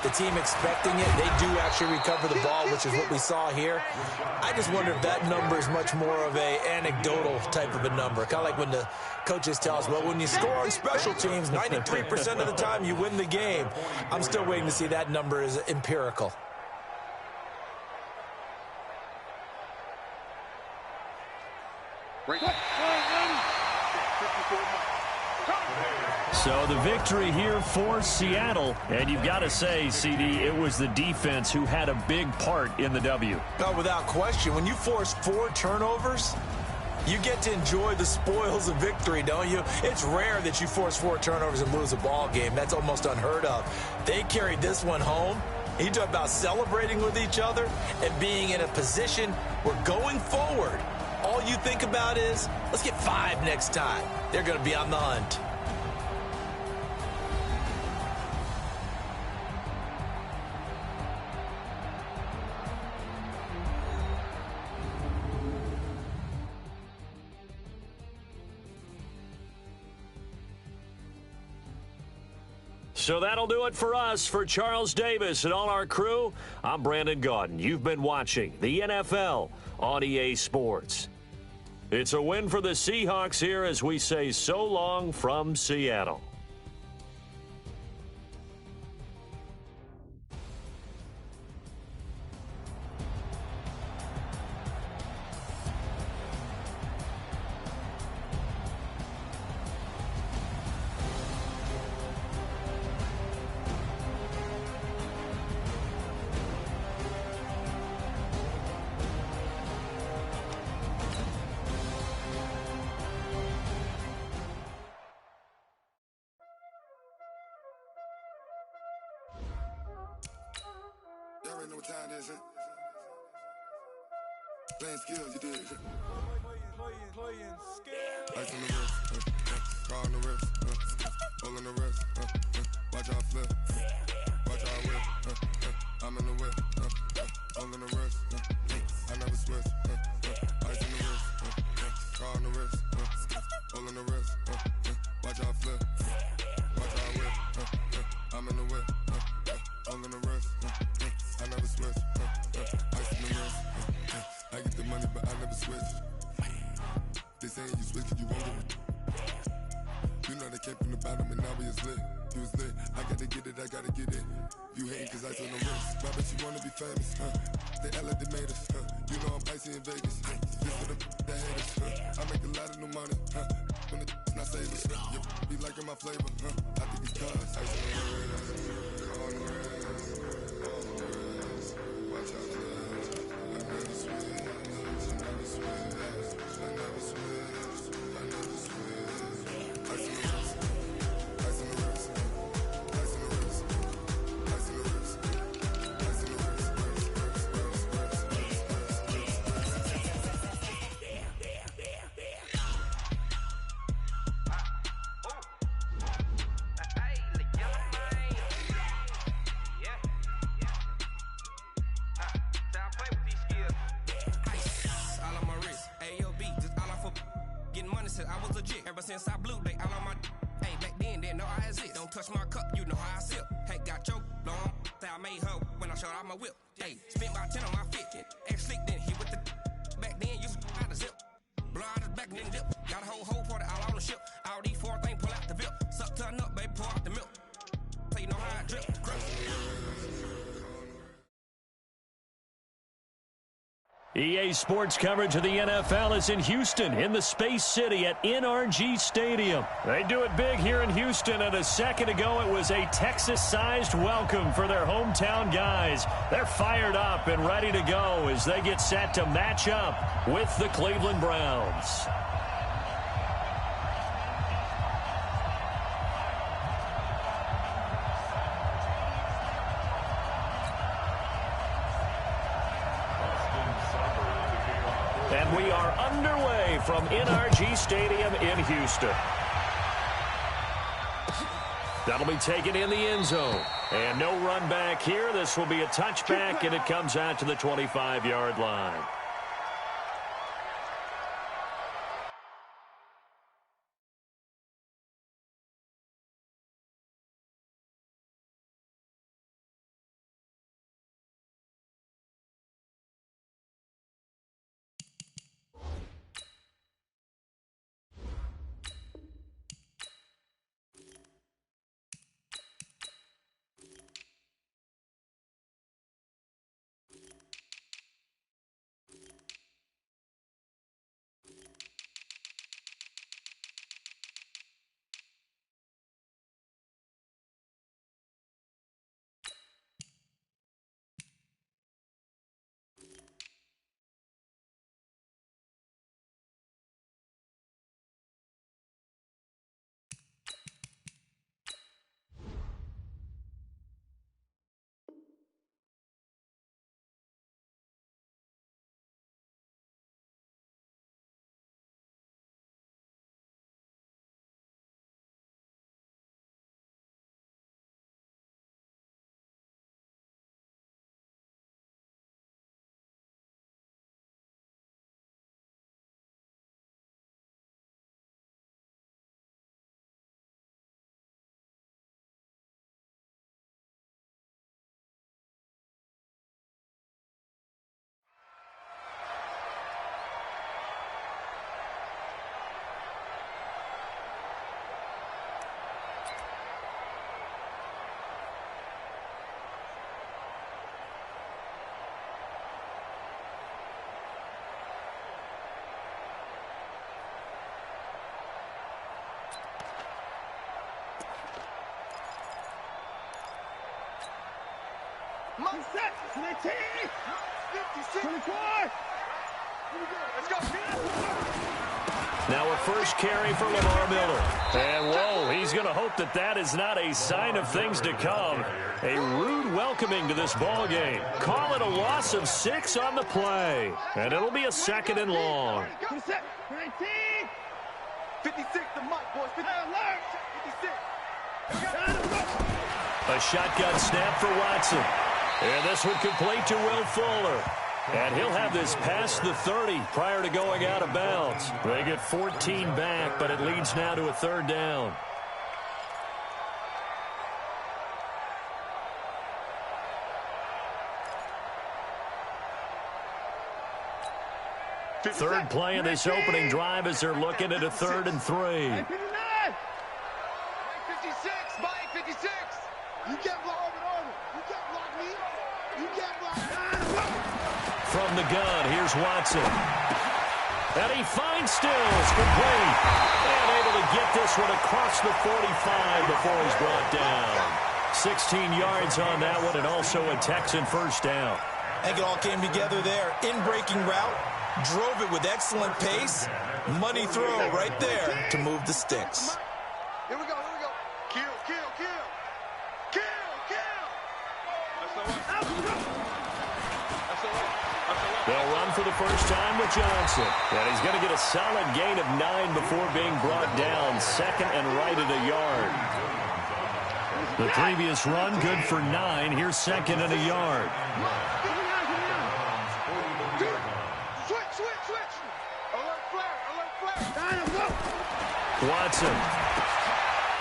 the team expecting it, they do actually recover the ball, which is what we saw here. I just wonder if that number is much more of a anecdotal type of a number. Kind of like when the coaches tell us, well, when you score on special teams, 93% of the time you win the game. I'm still waiting to see that number is empirical. So the victory here for Seattle. And you've got to say, CD, it was the defense who had a big part in the W. Oh, without question. When you force 4 turnovers, you get to enjoy the spoils of victory, don't you? It's rare that you force 4 turnovers and lose a ball game. That's almost unheard of. They carried this one home. You talk about celebrating with each other and being in a position where going forward, all you think about is, let's get 5 next time. They're going to be on the hunt. So that'll do it for us. For Charles Davis and all our crew, I'm Brandon Gaudin. You've been watching the NFL on EA Sports. It's a win for the Seahawks here as we say so long from Seattle. Y'all already know what time it is, huh? Playing skills, you did. Playing skills. Ice on the wrist, car on the wrist, hole in the wrist, watch out flip, watch out whip, I'm in the whip, hole in the wrist, I never switch, ice on the wrist, car on the wrist, hole in the wrist, watch out flip, watch out whip, I'm in the whip, hole in the wrist, I never switch, ice in the wrist, I get the money but I never switch. They saying you switch 'cause you won't get it. You know they came from the bottom and now we is lit. You was lit, I gotta get it, I gotta get it. You hating 'cause ice on the wrist. Why bet you wanna be famous, They act like they made us, You know I'm icy in Vegas, This for the that hate us, I make a lot of new money, When the not savers, Be liking my flavor, I think it's cause ice on the wrist, on the wrist, on the wrist. Watch out, getting money since I was legit. Ever since I blew, they all on my. Hey, back then, didn't know I exist. Don't touch my cup, you know how I sip. Hey, got choked, long. Say I made her when I showed out my whip. Hey, spent about 10 on my fit. Ex-slick, then he with the. Back then, used to out the zip. Blow out his back, then dip. Got a whole party all on the ship. All these 4 things, pull out the VIP. Suck, turn up, baby, pour out the milk. So you know how I drip. EA Sports coverage of the NFL is in Houston, in the Space City at NRG Stadium. They do it big here in Houston, and a second ago it was a Texas-sized welcome for their hometown guys. They're fired up and ready to go as they get set to match up with the Cleveland Browns. And we are underway from NRG Stadium in Houston. That'll be taken in the end zone. And no run back here. This will be a touchback, and it comes out to the 25-yard line. Set, 19, 56, 24. Let's go. Now a first carry for Lamar Miller. And, whoa, he's going to hope that that is not a sign of things to come. A rude welcoming to this ball game. Call it a loss of 6 on the play. And it'll be a second and long. 19, 56, the mic, boys. 56. A shotgun snap for Watson. And this one complete to Will Fuller. And he'll have this past the 30 prior to going out of bounds. They get 14 back, but it leads now to a third down. Third play of this opening drive as they're looking at a 3rd and 3. 56, Mike 56. You can't block over. You can't block me. You can't block me. From the gun, here's Watson. And he finds Stills, complete. And able to get this one across the 45 before he's brought down. 16 yards on that one, and also a Texan first down. I think it all came together there. In-breaking route, drove it with excellent pace. Money throw right there to move the sticks. Here we go. Kill. They'll run for the first time with Johnson. And he's going to get a solid gain of 9 before being brought down. 2nd and right at a yard. The previous run good for 9. Here's 2nd and a yard. Switch. Alert flare. Watson.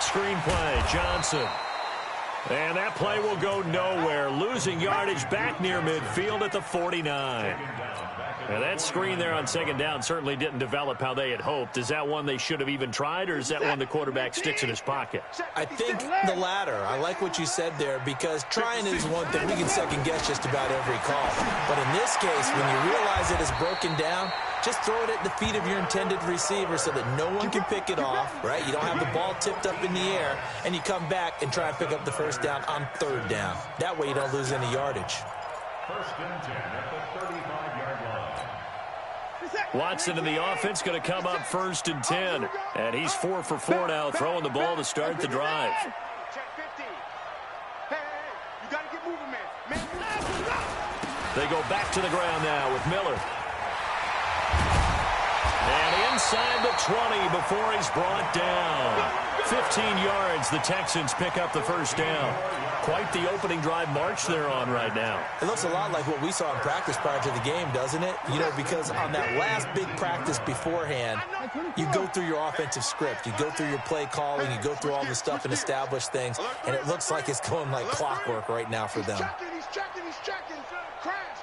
Screen play, Johnson. And that play will go nowhere. Losing yardage back near midfield at the 49. And that screen there on second down certainly didn't develop how they had hoped. Is that one they should have even tried, or is that one the quarterback sticks in his pocket? I think the latter. I like what you said there, because trying is one thing. We can second-guess just about every call. But in this case, when you realize it is broken down, just throw it at the feet of your intended receiver so that no one can pick it off, right? You don't have the ball tipped up in the air, and you come back and try and pick up the first down on third down. That way you don't lose any yardage. First and 10 at the 35-yard line. Watson in the offense going to come up first and 10. And he's 4 for 4 now, throwing the ball to start the drive. Check 50. Hey, you got to get moving, man. They go back to the ground now with Miller. And inside the 20 before he's brought down. 15 yards, the Texans pick up the first down. Quite the opening drive march they're on right now. It looks a lot like what we saw in practice prior to the game, doesn't it? You know, because on that last big practice beforehand, you go through your offensive script. You go through your play calling. You go through all the stuff and establish things. And it looks like it's going like clockwork right now for them. He's checking. Crash.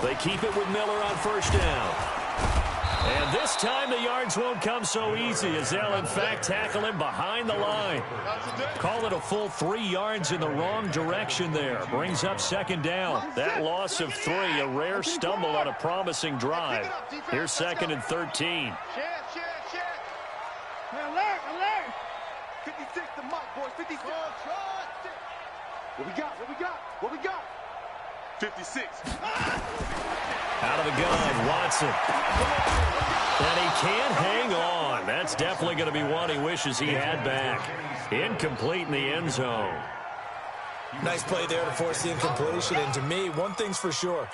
They keep it with Miller on first down. And this time the yards won't come so easy, as they'll in fact tackle him behind the line. Call it a full 3 yards in the wrong direction there. Brings up second down. That loss of 3, a rare stumble on a promising drive. Here's second and 13. Alert. 56 the mark, boys. 56. What we got? 56. Out of the gun, Watson. And he can't hang on. That's definitely going to be one he wishes he had back. Incomplete in the end zone. Nice play there to force the incompletion. And to me, one thing's for sure.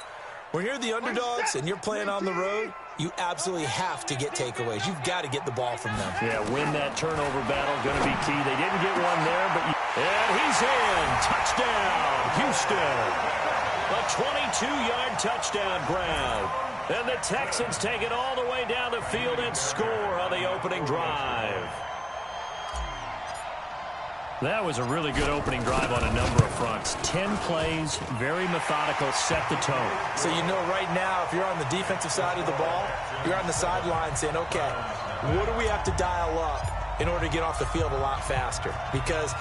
When you're the underdogs and you're playing on the road, you absolutely have to get takeaways. You've got to get the ball from them. Yeah, win that turnover battle, going to be key. They didn't get one there, but... And he's in. Touchdown, Houston. A 22-yard touchdown grab. And the Texans take it all the way down the field and score on the opening drive. That was a really good opening drive on a number of fronts. 10 plays, very methodical, set the tone. So you know right now, if you're on the defensive side of the ball, you're on the sideline saying, okay, what do we have to dial up in order to get off the field a lot faster? Because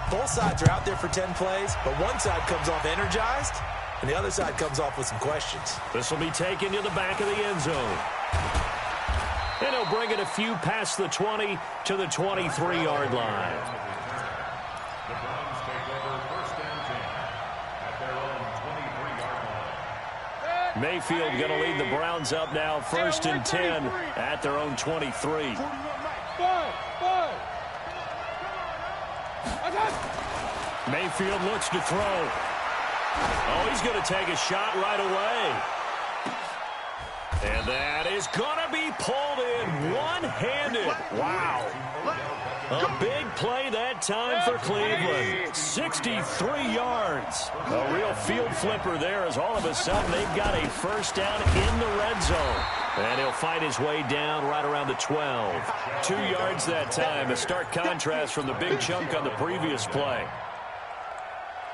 both sides are out there for 10 plays, but one side comes off energized, and the other side comes off with some questions. This will be taken to the back of the end zone. And he'll bring it a few past the 20 to the 23-yard line. The Browns take over first and 10 at their own 23-yard line. Mayfield going to lead the Browns up now first and 10 at their own 23. Mayfield looks to throw. Oh, he's going to take a shot right away. And that is going to be pulled in one-handed. Wow. A big play that time for Cleveland. 63 yards. A real field flipper there, as all of a sudden they've got a first down in the red zone. And he'll fight his way down right around the 12. 2 yards that time. A stark contrast from the big chunk on the previous play.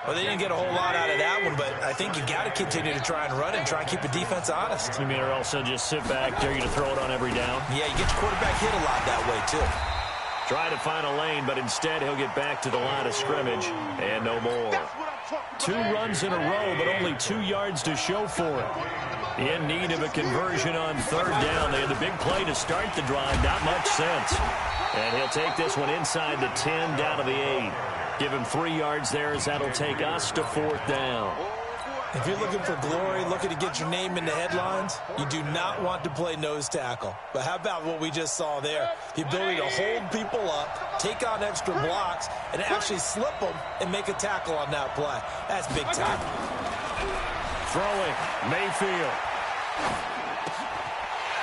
Well, they didn't get a whole lot out of that one, but I think you got to continue to try and run and try and keep the defense honest. You mean, or also just sit back, dare you to throw it on every down? Yeah, you get your quarterback hit a lot that way, too. Try to find a lane, but instead he'll get back to the line of scrimmage and no more. 2 runs in a row, but only 2 yards to show for it. In need of a conversion on third down. They had the big play to start the drive. Not much sense. And he'll take this one inside the 10 down to the 8. Give him 3 yards there, as that'll take us to fourth down. If you're looking for glory, looking to get your name in the headlines, you do not want to play nose tackle. But how about what we just saw there? The ability to hold people up, take on extra blocks, and actually slip them and make a tackle on that play. That's big time. Throwing, Mayfield.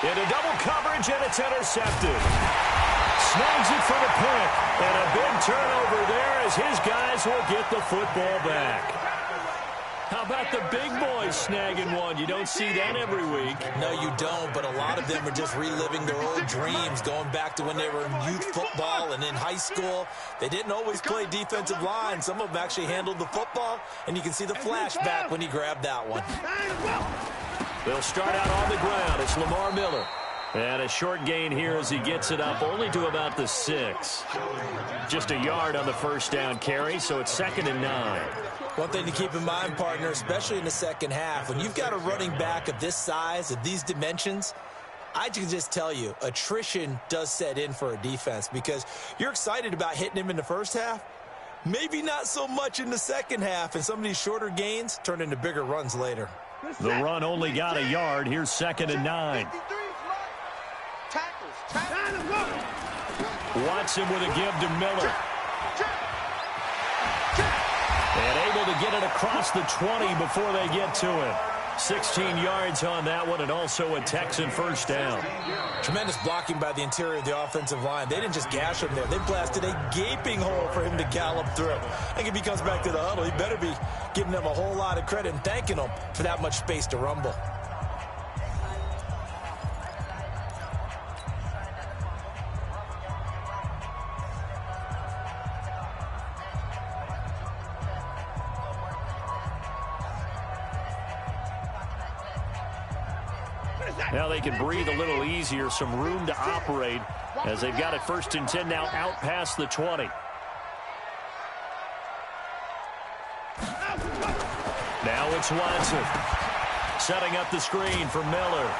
Into double coverage, and it's intercepted. Snags it for the pick, and a big turnover there as his guys will get the football back. How about the big boys snagging one? You don't see that every week. No, you don't, but a lot of them are just reliving their old dreams, going back to when they were in youth football and in high school. They didn't always play defensive line. Some of them actually handled the football, and you can see the flashback when he grabbed that one. They'll start out on the ground. It's Lamar Miller. And a short gain here as he gets it up only to about the 6. Just a yard on the first down carry, so it's 2nd and 9. One thing to keep in mind, partner, especially in the second half, when you've got a running back of this size, of these dimensions, I can just tell you, attrition does set in for a defense because you're excited about hitting him in the first half, maybe not so much in the second half, and some of these shorter gains turn into bigger runs later. The run only got a yard. Here's 2nd and 9. Watson with a give to Miller. And able to get it across the 20 before they get to it. 16 yards on that one, and also a Texan first down. Tremendous blocking by the interior of the offensive line. They didn't just gash him there. They blasted a gaping hole for him to gallop through. I think if he comes back to the huddle, he better be giving them a whole lot of credit and thanking them for that much space to rumble. Now they can breathe a little easier, some room to operate as they've got it 1st and 10 now out past the 20. Now it's Watson setting up the screen for Miller.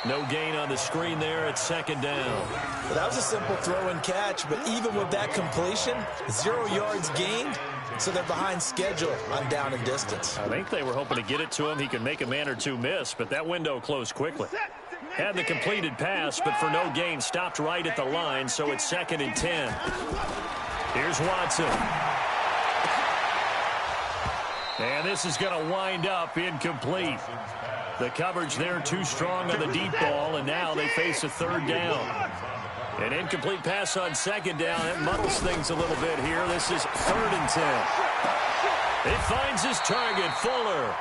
No gain on the screen there at 2nd down. Well, that was a simple throw and catch, but even with that completion, 0 yards gained. So they're behind schedule on down and distance. I think they were hoping to get it to him. He could make a man or two miss, but that window closed quickly. Had the completed pass, but for no gain, stopped right at the line, so it's 2nd and 10. Here's Watson. And this is going to wind up incomplete. The coverage there too strong on the deep ball, and now they face a 3rd down. An incomplete pass on 2nd down. It muddles things a little bit here. This is 3rd and 10. He finds his target, Fuller.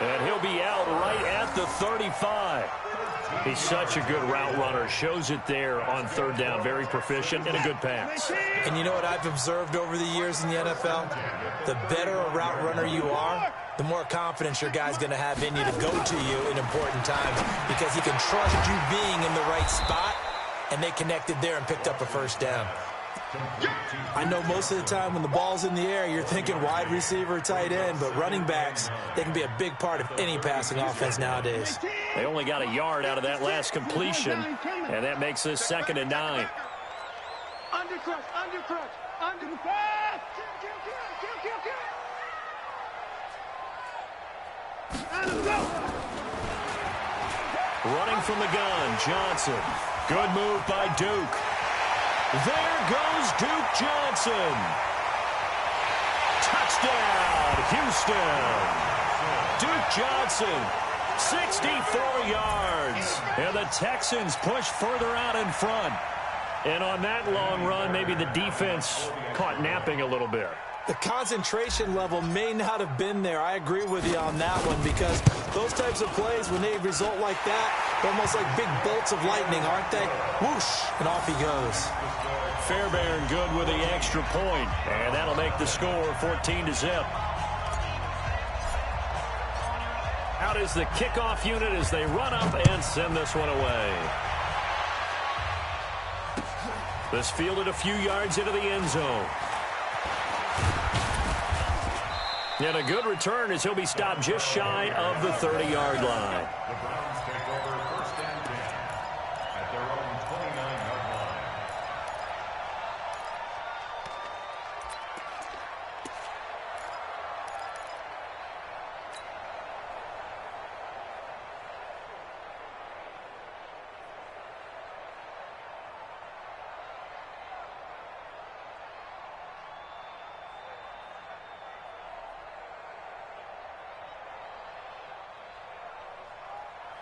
And he'll be out right at the 35. He's such a good route runner. Shows it there on 3rd down. Very proficient and a good pass. And you know what I've observed over the years in the NFL? The better a route runner you are, the more confidence your guy's going to have in you to go to you in important times because he can trust you being in the right spot. And they connected there and picked up a 1st down. I know most of the time when the ball's in the air, you're thinking wide receiver, tight end, but running backs, they can be a big part of any passing offense nowadays. They only got a yard out of that last completion, and that makes this 2nd and 9. Running from the gun, Johnson. Good move by Duke. There goes Duke Johnson. Touchdown, Houston. Duke Johnson, 64 yards. And the Texans push further out in front. And on that long run, maybe the defense caught napping a little bit. The concentration level may not have been there. I agree with you on that one because those types of plays, when they result like that, they're almost like big bolts of lightning, aren't they? Whoosh, and off he goes. Fairbairn good with the extra point, and that'll make the score 14-0. Out is the kickoff unit as they run up and send this one away. This fielded a few yards into the end zone. And a good return as he'll be stopped just shy of the 30-yard line. The Browns take over 1st and 10 at their own 29-yard line.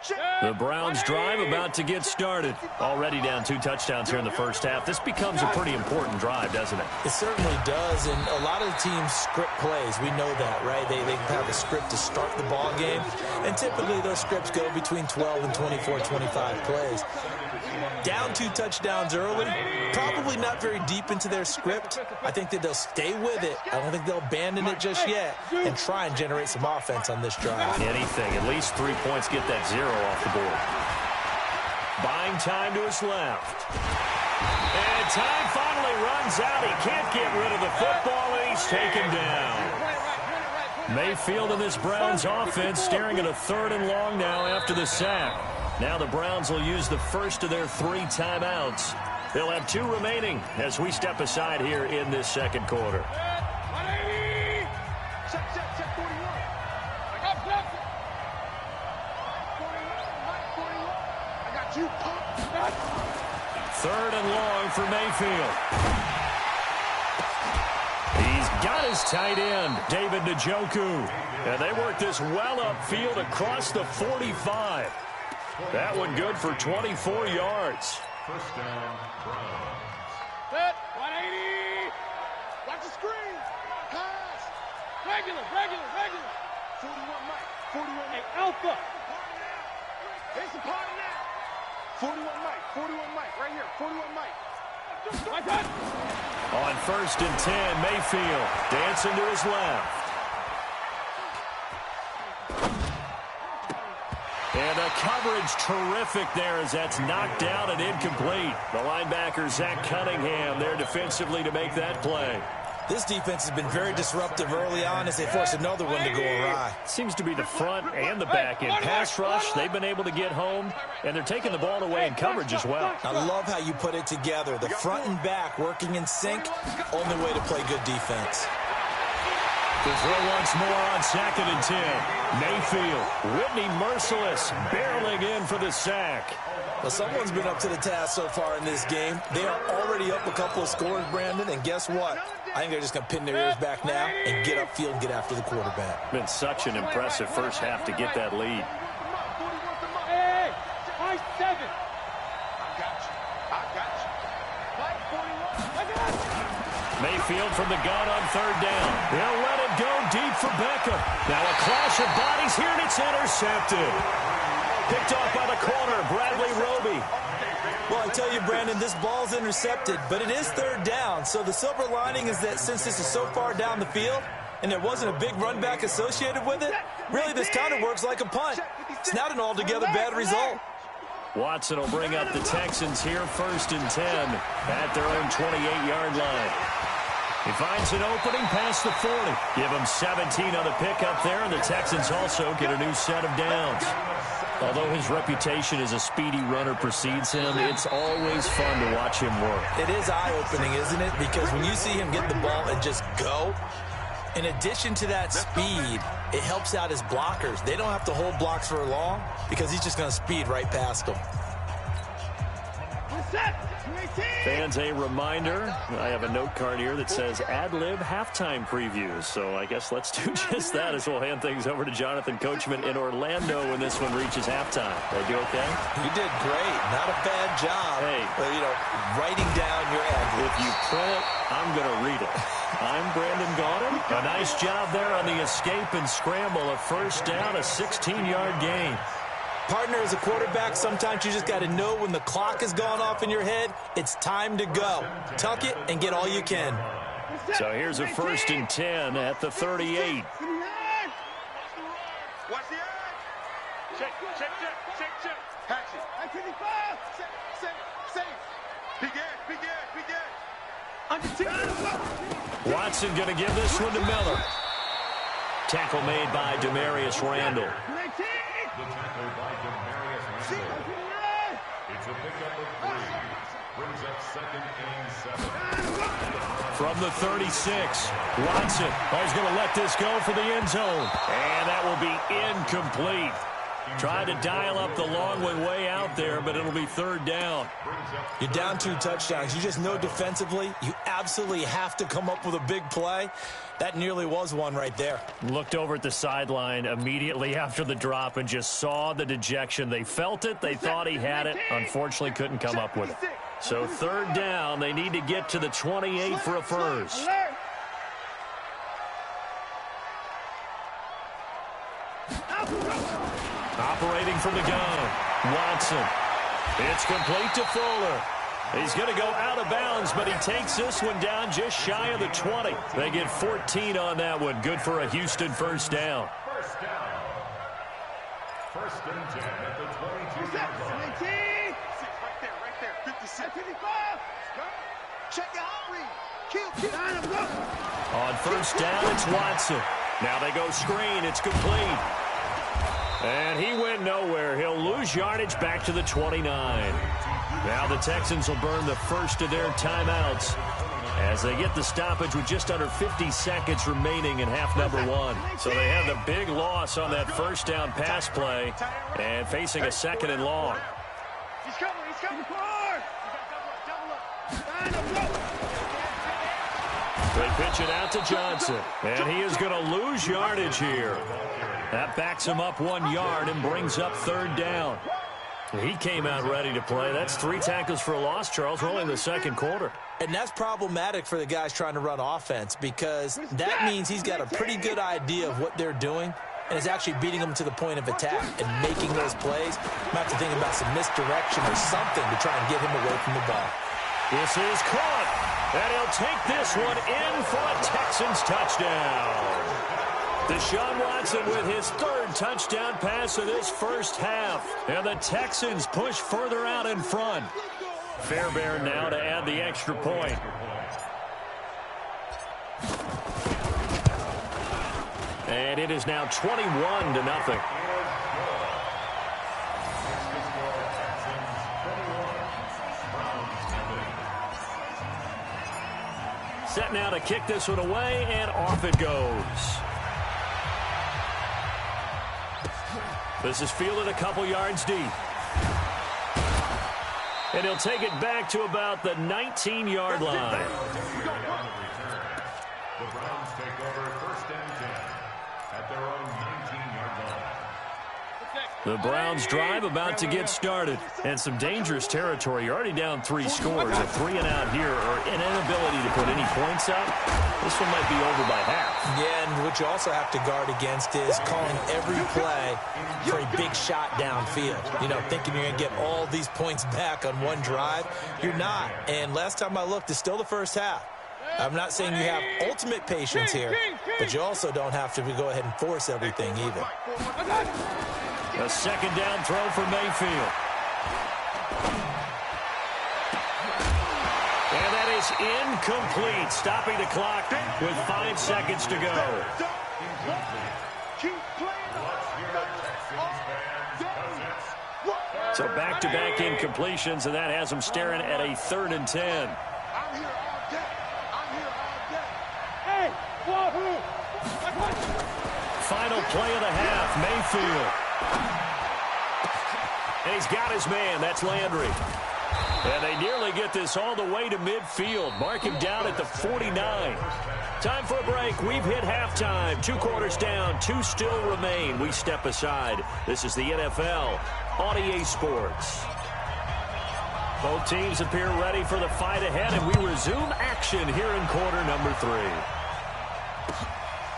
The Browns drive about to get started. Already down 2 touchdowns here in the first half. This becomes a pretty important drive, doesn't it? It certainly does, and a lot of the teams script plays. We know that, right? They have a script to start the ball game, and typically those scripts go between 12 and 24, 25 plays. Down 2 touchdowns early, probably not very deep into their script. I think that they'll stay with it. I don't think they'll abandon it just yet and try and generate some offense on this drive. Anything, at least 3 points, get that 0 off the board. Buying time to his left. And time finally runs out. He can't get rid of the football, and he's taken down. Mayfield and this Browns offense staring at a 3rd and long now after the sack. Now the Browns will use the first of their 3 timeouts. They'll have 2 remaining as we step aside here in this second quarter. Third and long for Mayfield. He's got his tight end, David Njoku. And they work this well upfield across the 45. That one good for 24 yards. First down, Browns. Set, 180. Watch the screen. Pass. Regular. 41 Mike. 41 Mike. Alpha. There's the party now. 41 Mike. Right here. 41 Mike. On 1st and 10, Mayfield dancing to his left. And the coverage terrific there as that's knocked down and incomplete. The linebacker, Zach Cunningham, there defensively to make that play. This defense has been very disruptive early on as they force another one to go awry. Seems to be the front and the back in pass rush. They've been able to get home, and they're taking the ball away in coverage as well. I love how you put it together. The front and back working in sync, only way to play good defense. To throw once more on 2nd and 10. Mayfield, Whitney merciless, barreling in for the sack. Well, someone's been up to the task so far in this game. They are already up a couple of scores, Brandon, and guess what? I think they're just going to pin their ears back now and get upfield and get after the quarterback. Been such an impressive first half to get that lead. Hey, 7. I got you. Mayfield from the gun on 3rd down. They'll let it go deep for Beckham. Now a clash of bodies here, and it's intercepted. Picked off by the corner, Bradley Roby. Well, I tell you, Brandon, this ball's intercepted, but it is 3rd down. So the silver lining is that since this is so far down the field and there wasn't a big run back associated with it, really this kind of works like a punt. It's not an altogether bad result. Watson will bring up the Texans here 1st and 10 at their own 28-yard line. He finds an opening past the 40. Give him 17 on the pickup there, and the Texans also get a new set of downs. Although his reputation as a speedy runner precedes him, it's always fun to watch him work. It is eye-opening, isn't it? Because when you see him get the ball and just go, in addition to that speed, it helps out his blockers. They don't have to hold blocks for long because he's just going to speed right past them. Fans, a reminder, I have a note card here that says ad-lib halftime previews. So I guess let's do just that as we'll hand things over to Jonathan Coachman in Orlando when this one reaches halftime. Did I do okay? You did great. Not a bad job. Hey. But, writing down your ad-libs. If you print it, I'm going to read it. I'm Brandon Gaudin. A nice job there on the escape and scramble. A 1st down, a 16-yard gain. Partner, as a quarterback, sometimes you just got to know when the clock has gone off in your head, it's time to go. Tuck it and get all you can. So here's a 1st and 10 at the 38. Watch the edge. Check. Action. 95. Safe. Begin. Watson going to give this one to Miller. Tackle made by Demarius Randall. The tackle by Demarius Randall. It's a pickup of 3. Brings up 2nd and 7. From the 36, Watson is going to let this go for the end zone. And that will be incomplete. Tried to dial up the long one way out there, but it'll be third down. You're down 2 touchdowns. You just know defensively you absolutely have to come up with a big play. That nearly was one right there. Looked over at the sideline immediately after the drop and just saw the dejection. They felt it. They thought he had it. Unfortunately, couldn't come up with it. So third down, they need to get to the 28 for a first. Operating from the gun, Watson. It's complete to Fuller. He's going to go out of bounds, but he takes this one down just shy of the 20. They get 14 on that one. Good for a Houston first down. First down. First and 10 at the 22-yard line. Right there. 56. 55. Check out read. Kill. On first down, it's Watson. Now they go screen. It's complete. And he went nowhere. He'll lose yardage back to the 29. Now the Texans will burn the first of their timeouts as they get the stoppage with just under 50 seconds remaining in half number 1. So they have the big loss on that first down pass play and facing a second and long. He's coming. Hard. They pitch it out to Johnson, and he is going to lose yardage here. That backs him up 1 yard and brings up third down. He came out ready to play. That's 3 tackles for a loss, Charles. We're only in the second quarter. And that's problematic for the guys trying to run offense because that means he's got a pretty good idea of what they're doing and is actually beating them to the point of attack and making those plays. I'm have to think about some misdirection or something to try and get him away from the ball. This is caught, and he'll take this one in for a Texans touchdown. Deshaun Watson with his 3rd touchdown pass of this first half. And the Texans push further out in front. Fairbairn now to add the extra point. And it is now 21-0. Set now to kick this one away, and off it goes. This is fielded a couple yards deep. And he'll take it back to about the 19-yard line. The Browns take over first and 10 at their own 19-yard line. The Browns drive about to get started. And some dangerous territory. You're already down 3 scores. A 3 and out here or an inability to put any points up. This one might be over by half. Yeah, and what you also have to guard against is calling every play for a big shot downfield. You know, thinking you're going to get all these points back on one drive. You're not. And last time I looked, it's still the first half. I'm not saying you have ultimate patience here, but you also don't have to go ahead and force everything either. A second down throw for Mayfield. And that is incomplete, stopping the clock with 5 seconds to go. So back-to-back incompletions, and that has them staring at a 3rd and 10. Final play of the half, Mayfield. And he's got his man. That's Landry. And they nearly get this all the way to midfield. Mark him down at the 49. Time for a break. We've hit halftime. 2 quarters down. 2 still remain. We step aside. This is the NFL on EA Sports. Both teams appear ready for the fight ahead, and we resume action here in quarter number 3.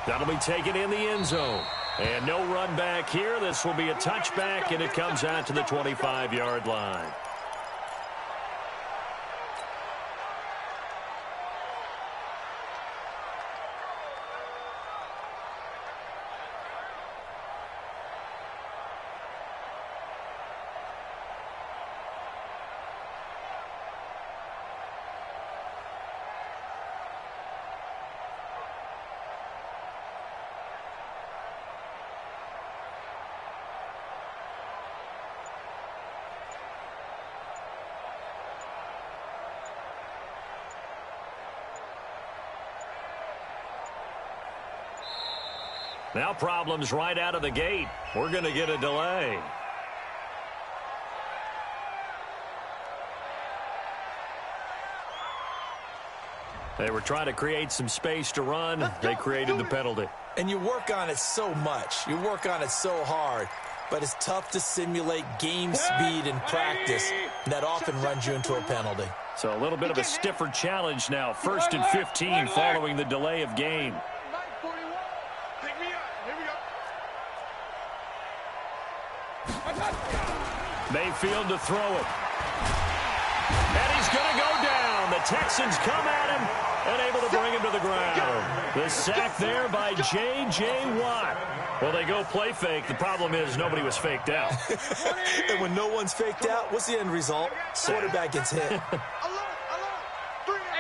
That'll be taken in the end zone. And no run back here. This will be a touchback, and it comes out to the 25-yard line. Now problems right out of the gate. We're going to get a delay. They were trying to create some space to run. They created the penalty. And you work on it so much. You work on it so hard. But it's tough to simulate game speed in practice. And that often runs you into a penalty. So a little bit of a stiffer challenge now. 1st and 15 following the delay of game. Mayfield to throw it. And he's going to go down. The Texans come at him and able to bring him to the ground. The sack there by J.J. Watt. Well, they go play fake. The problem is nobody was faked out. And when no one's faked out, what's the end result? Quarterback gets hit. Hey,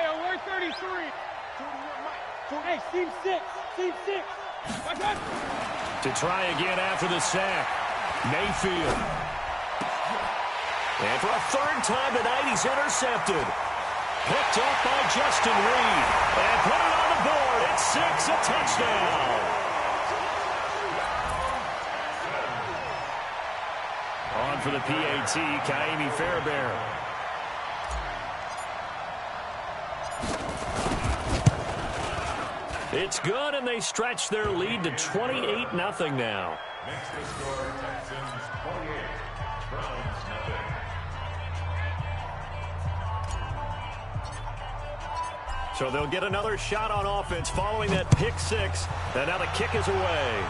alert 33. Hey, seam 6. Seam 6. To try again after the sack. Mayfield. And for a 3rd time tonight, he's intercepted. Picked up by Justin Reed. And put it on the board. It's 6, a touchdown. On for the PAT, Kaimi Fairbairn. It's good, and they stretch their lead to 28-0 now. Next to score, Texans 28, Browns nothing. So they'll get another shot on offense following that pick 6. And now the kick is away.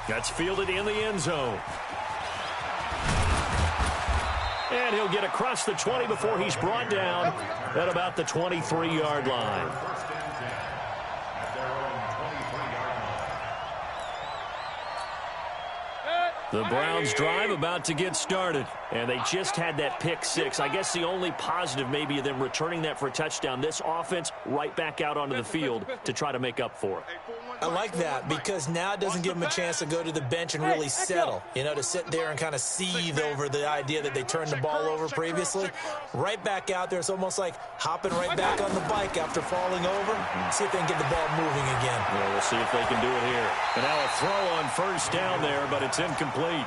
That's fielded in the end zone. And he'll get across the 20 before he's brought down at about the 23-yard line. First and 10 at their own 23-yard line. The Browns drive about to get started. And they just had that pick 6. I guess the only positive maybe of them returning that for a touchdown. This offense right back out onto the field to try to make up for it. I like that because now it doesn't give them a chance to go to the bench and really settle. You know, to sit there and kind of seethe over the idea that they turned the ball over previously. Right back out there. It's almost like hopping right back on the bike after falling over. See if they can get the ball moving again. Well, we'll see if they can do it here. And now a throw on 1st down there, but it's incomplete.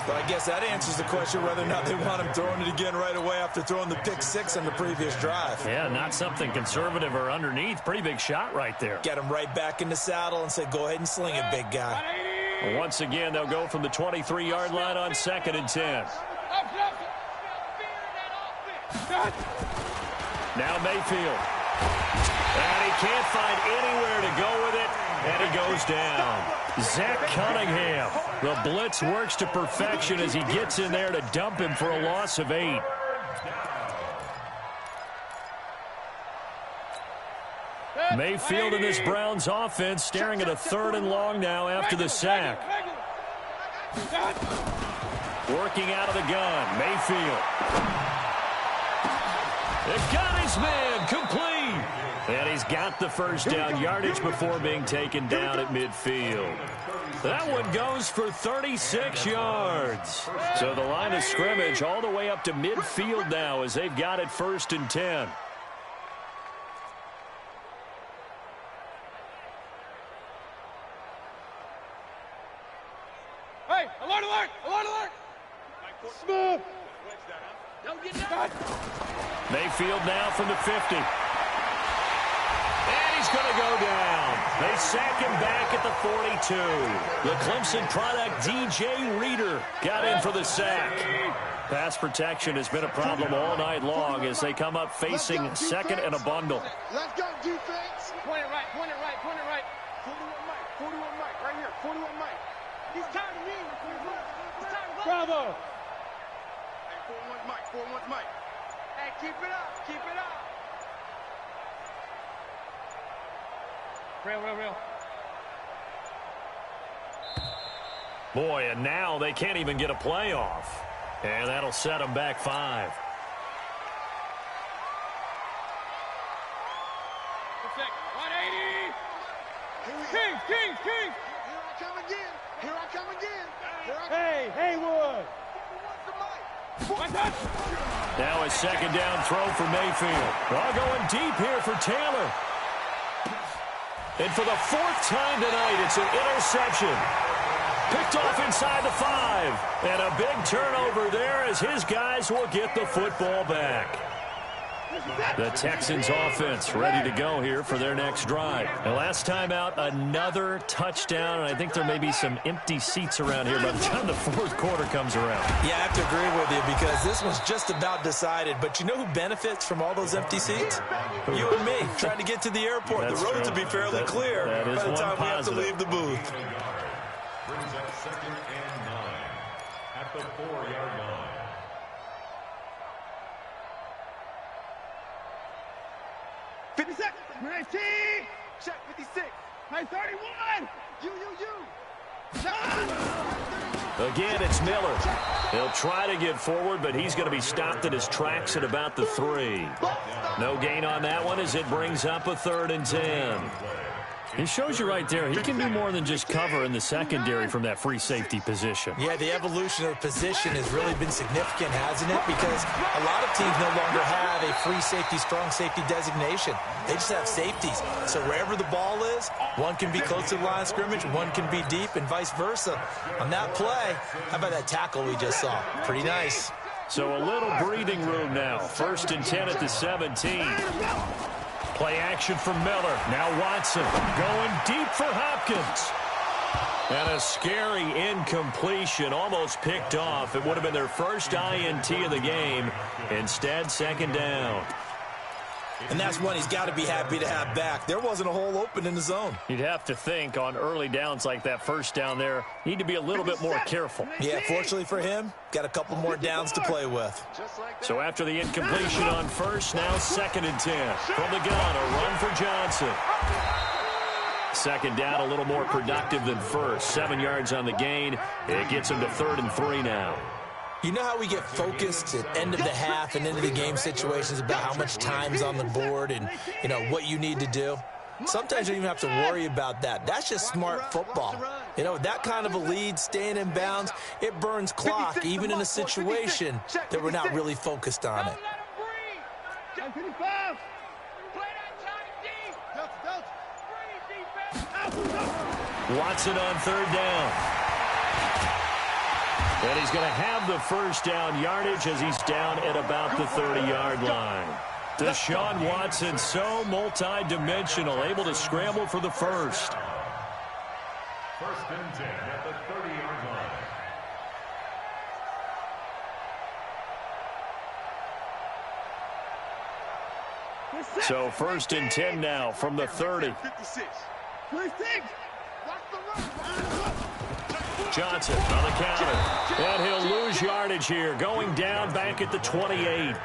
But I guess that answers the question whether or not they want him throwing it again right away after throwing the pick 6 on the previous drive. Yeah, not something conservative or underneath. Pretty big shot right there. Get him right back in the saddle and say, go ahead and sling it, big guy. Well, once again, they'll go from the 23-yard line on 2nd and 10. Now Mayfield. And he can't find anywhere to go with it, and he goes down. Zach Cunningham. The blitz works to perfection as he gets in there to dump him for a loss of 8. Mayfield and this Browns offense staring at a 3rd and long now after the sack. Working out of the gun, Mayfield. It got his man, complete. And he's got the 1st down yardage before being taken down at midfield. That one goes for 36 yards. So the line of scrimmage all the way up to midfield now as they've got it 1st and 10. Hey, alert, alert, alert, alert. Smooth. Mayfield now from the 50. And he's going to go down. They sack him back at the 42. The Clemson product, DJ Reader, got in for the sack. Pass protection has been a problem all night long as they come up facing 2nd and a bundle. Let's go, defense. Point it right, point it right, point it right. 41 Mike, right here, 41 Mike. He's time to me. He's time to go. Bravo. Hey, 41 Mike, 41 Mike. Hey, keep it up, keep it up. Real. Boy, and now they can't even get a play off. And that'll set them back 5. King. Here I come again. Hey, Haywood. Now a 2nd down throw for Mayfield. All going deep here for Taylor. And for the fourth time tonight, it's an interception. Picked off inside the 5. And a big turnover there as his guys will get the football back. The Texans offense ready to go here for their next drive. And last time out, another touchdown. And I think there may be some empty seats around here by the time the fourth quarter comes around. Yeah, I have to agree with you because this one's just about decided. But you know who benefits from all those empty seats? You and me, trying to get to the airport. That's the roads true. will be fairly clear that is by the one time positive. we have to leave the booth. Brings up 2nd and 9 at the 4-yard line. Check 56. Hey, 31. You. Again, it's Miller. He'll try to get forward, but he's going to be stopped in his tracks at about the 3. No gain on that one as it brings up a 3rd and 10. He shows you right there, he can do more than just cover in the secondary from that free safety position. Yeah, the evolution of position has really been significant, hasn't it? Because a lot of teams no longer have a free safety, strong safety designation. They just have safeties. So wherever the ball is, one can be close to the line of scrimmage, one can be deep, and vice versa. On that play, how about that tackle we just saw? Pretty nice. So a little breathing room now. 1st and 10 at the 17. Play action from Miller. Now Watson going deep for Hopkins. And a scary incompletion, almost picked off. It would have been their first INT of the game. Instead, 2nd down. And that's one he's got to be happy to have back. There wasn't a hole open in the zone. You'd have to think on early downs like that 1st down there, need to be a little bit more careful. Yeah, fortunately for him, got a couple more downs to play with. So after the incompletion on 1st, now 2nd and 10. From the gun, a run for Johnson. 2nd down, a little more productive than 1st. 7 yards on the gain. It gets him to 3rd and 3 now. You know how we get focused at end of the half and into the game situations about how much time's on the board and, you know, what you need to do? Sometimes you don't even have to worry about that. That's just smart football. You know, that kind of a lead, staying in bounds, it burns clock, even in a situation that we're not really focused on it. Watson on 3rd down. And he's going to have the 1st down yardage as he's down at about the 30-yard line. Deshaun Watson, so multi-dimensional, able to scramble for the 1st. 1st and 10 at the 30-yard line. So 1st and 10 now from the 30. Johnson on the counter. And he'll lose yardage here. Going down back at the 28.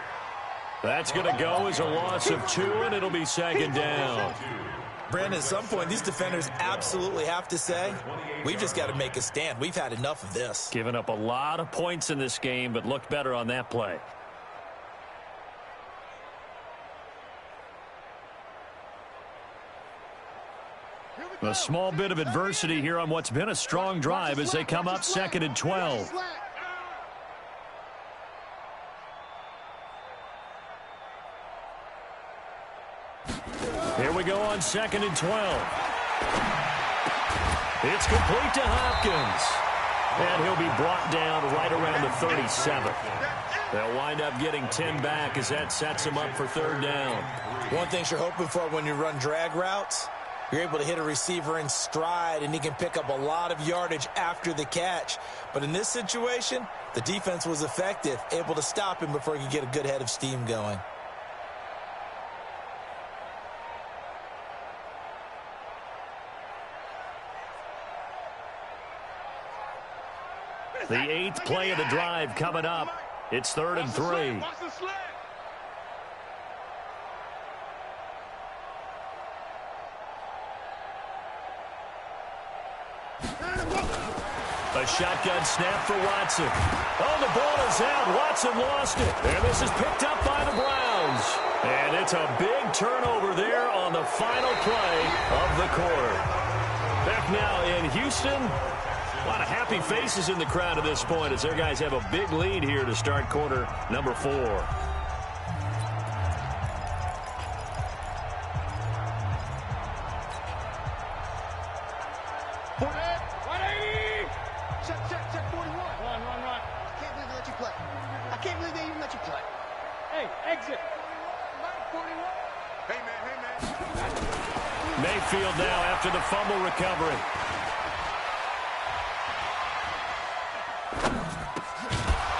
That's going to go as a loss of 2, and it'll be 2nd down. Brandon, at some point, these defenders absolutely have to say, we've just got to make a stand. We've had enough of this. Given up a lot of points in this game, but looked better on that play. A small bit of adversity here on what's been a strong drive as they come up 2nd and 12. Here we go on 2nd and 12. It's complete to Hopkins. And he'll be brought down right around the 37. They'll wind up getting 10 back as that sets him up for 3rd down. One thing you're hoping for when you run drag routes, you're able to hit a receiver in stride, and he can pick up a lot of yardage after the catch. But in this situation, the defense was effective, able to stop him before he could get a good head of steam going. The 8th play of the drive coming up. It's 3rd and 3. A shotgun snap for Watson. Oh, the ball is out. Watson lost it. And this is picked up by the Browns. And it's a big turnover there on the final play of the quarter. Back now in Houston. A lot of happy faces in the crowd at this point as their guys have a big lead here to start quarter number 4. Exit. Hey, man. Mayfield now after the fumble recovery.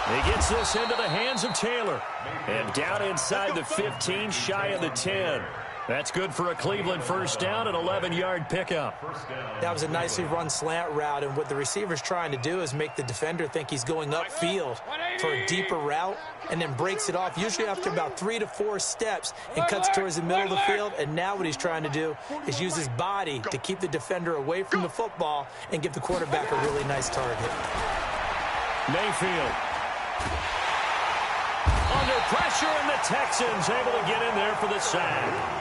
He gets this into the hands of Taylor. And down inside the 15, shy of the 10. That's good for a Cleveland first down, an 11-yard pickup. That was a nicely run slant route, and what the receiver's trying to do is make the defender think he's going upfield for a deeper route and then breaks it off, usually after about 3 to 4 steps, and cuts towards the middle of the field. And now what he's trying to do is use his body to keep the defender away from the football and give the quarterback a really nice target. Mayfield. Under pressure, and the Texans able to get in there for the sack.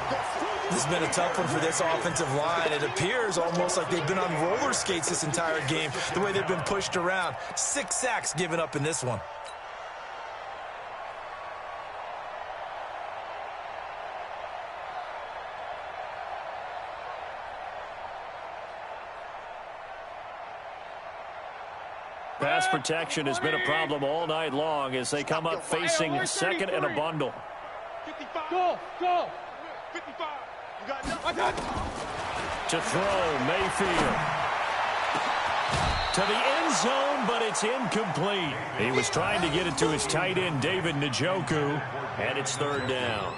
This has been a tough one for this offensive line. It appears almost like they've been on roller skates this entire game, the way they've been pushed around. 6 sacks given up in this one. Pass protection has been a problem all night long as they come up facing second and a bundle. 55. Go. 55. You got nothing. To throw, Mayfield. To the end zone, but it's incomplete. He was trying to get it to his tight end, David Njoku, and it's third down.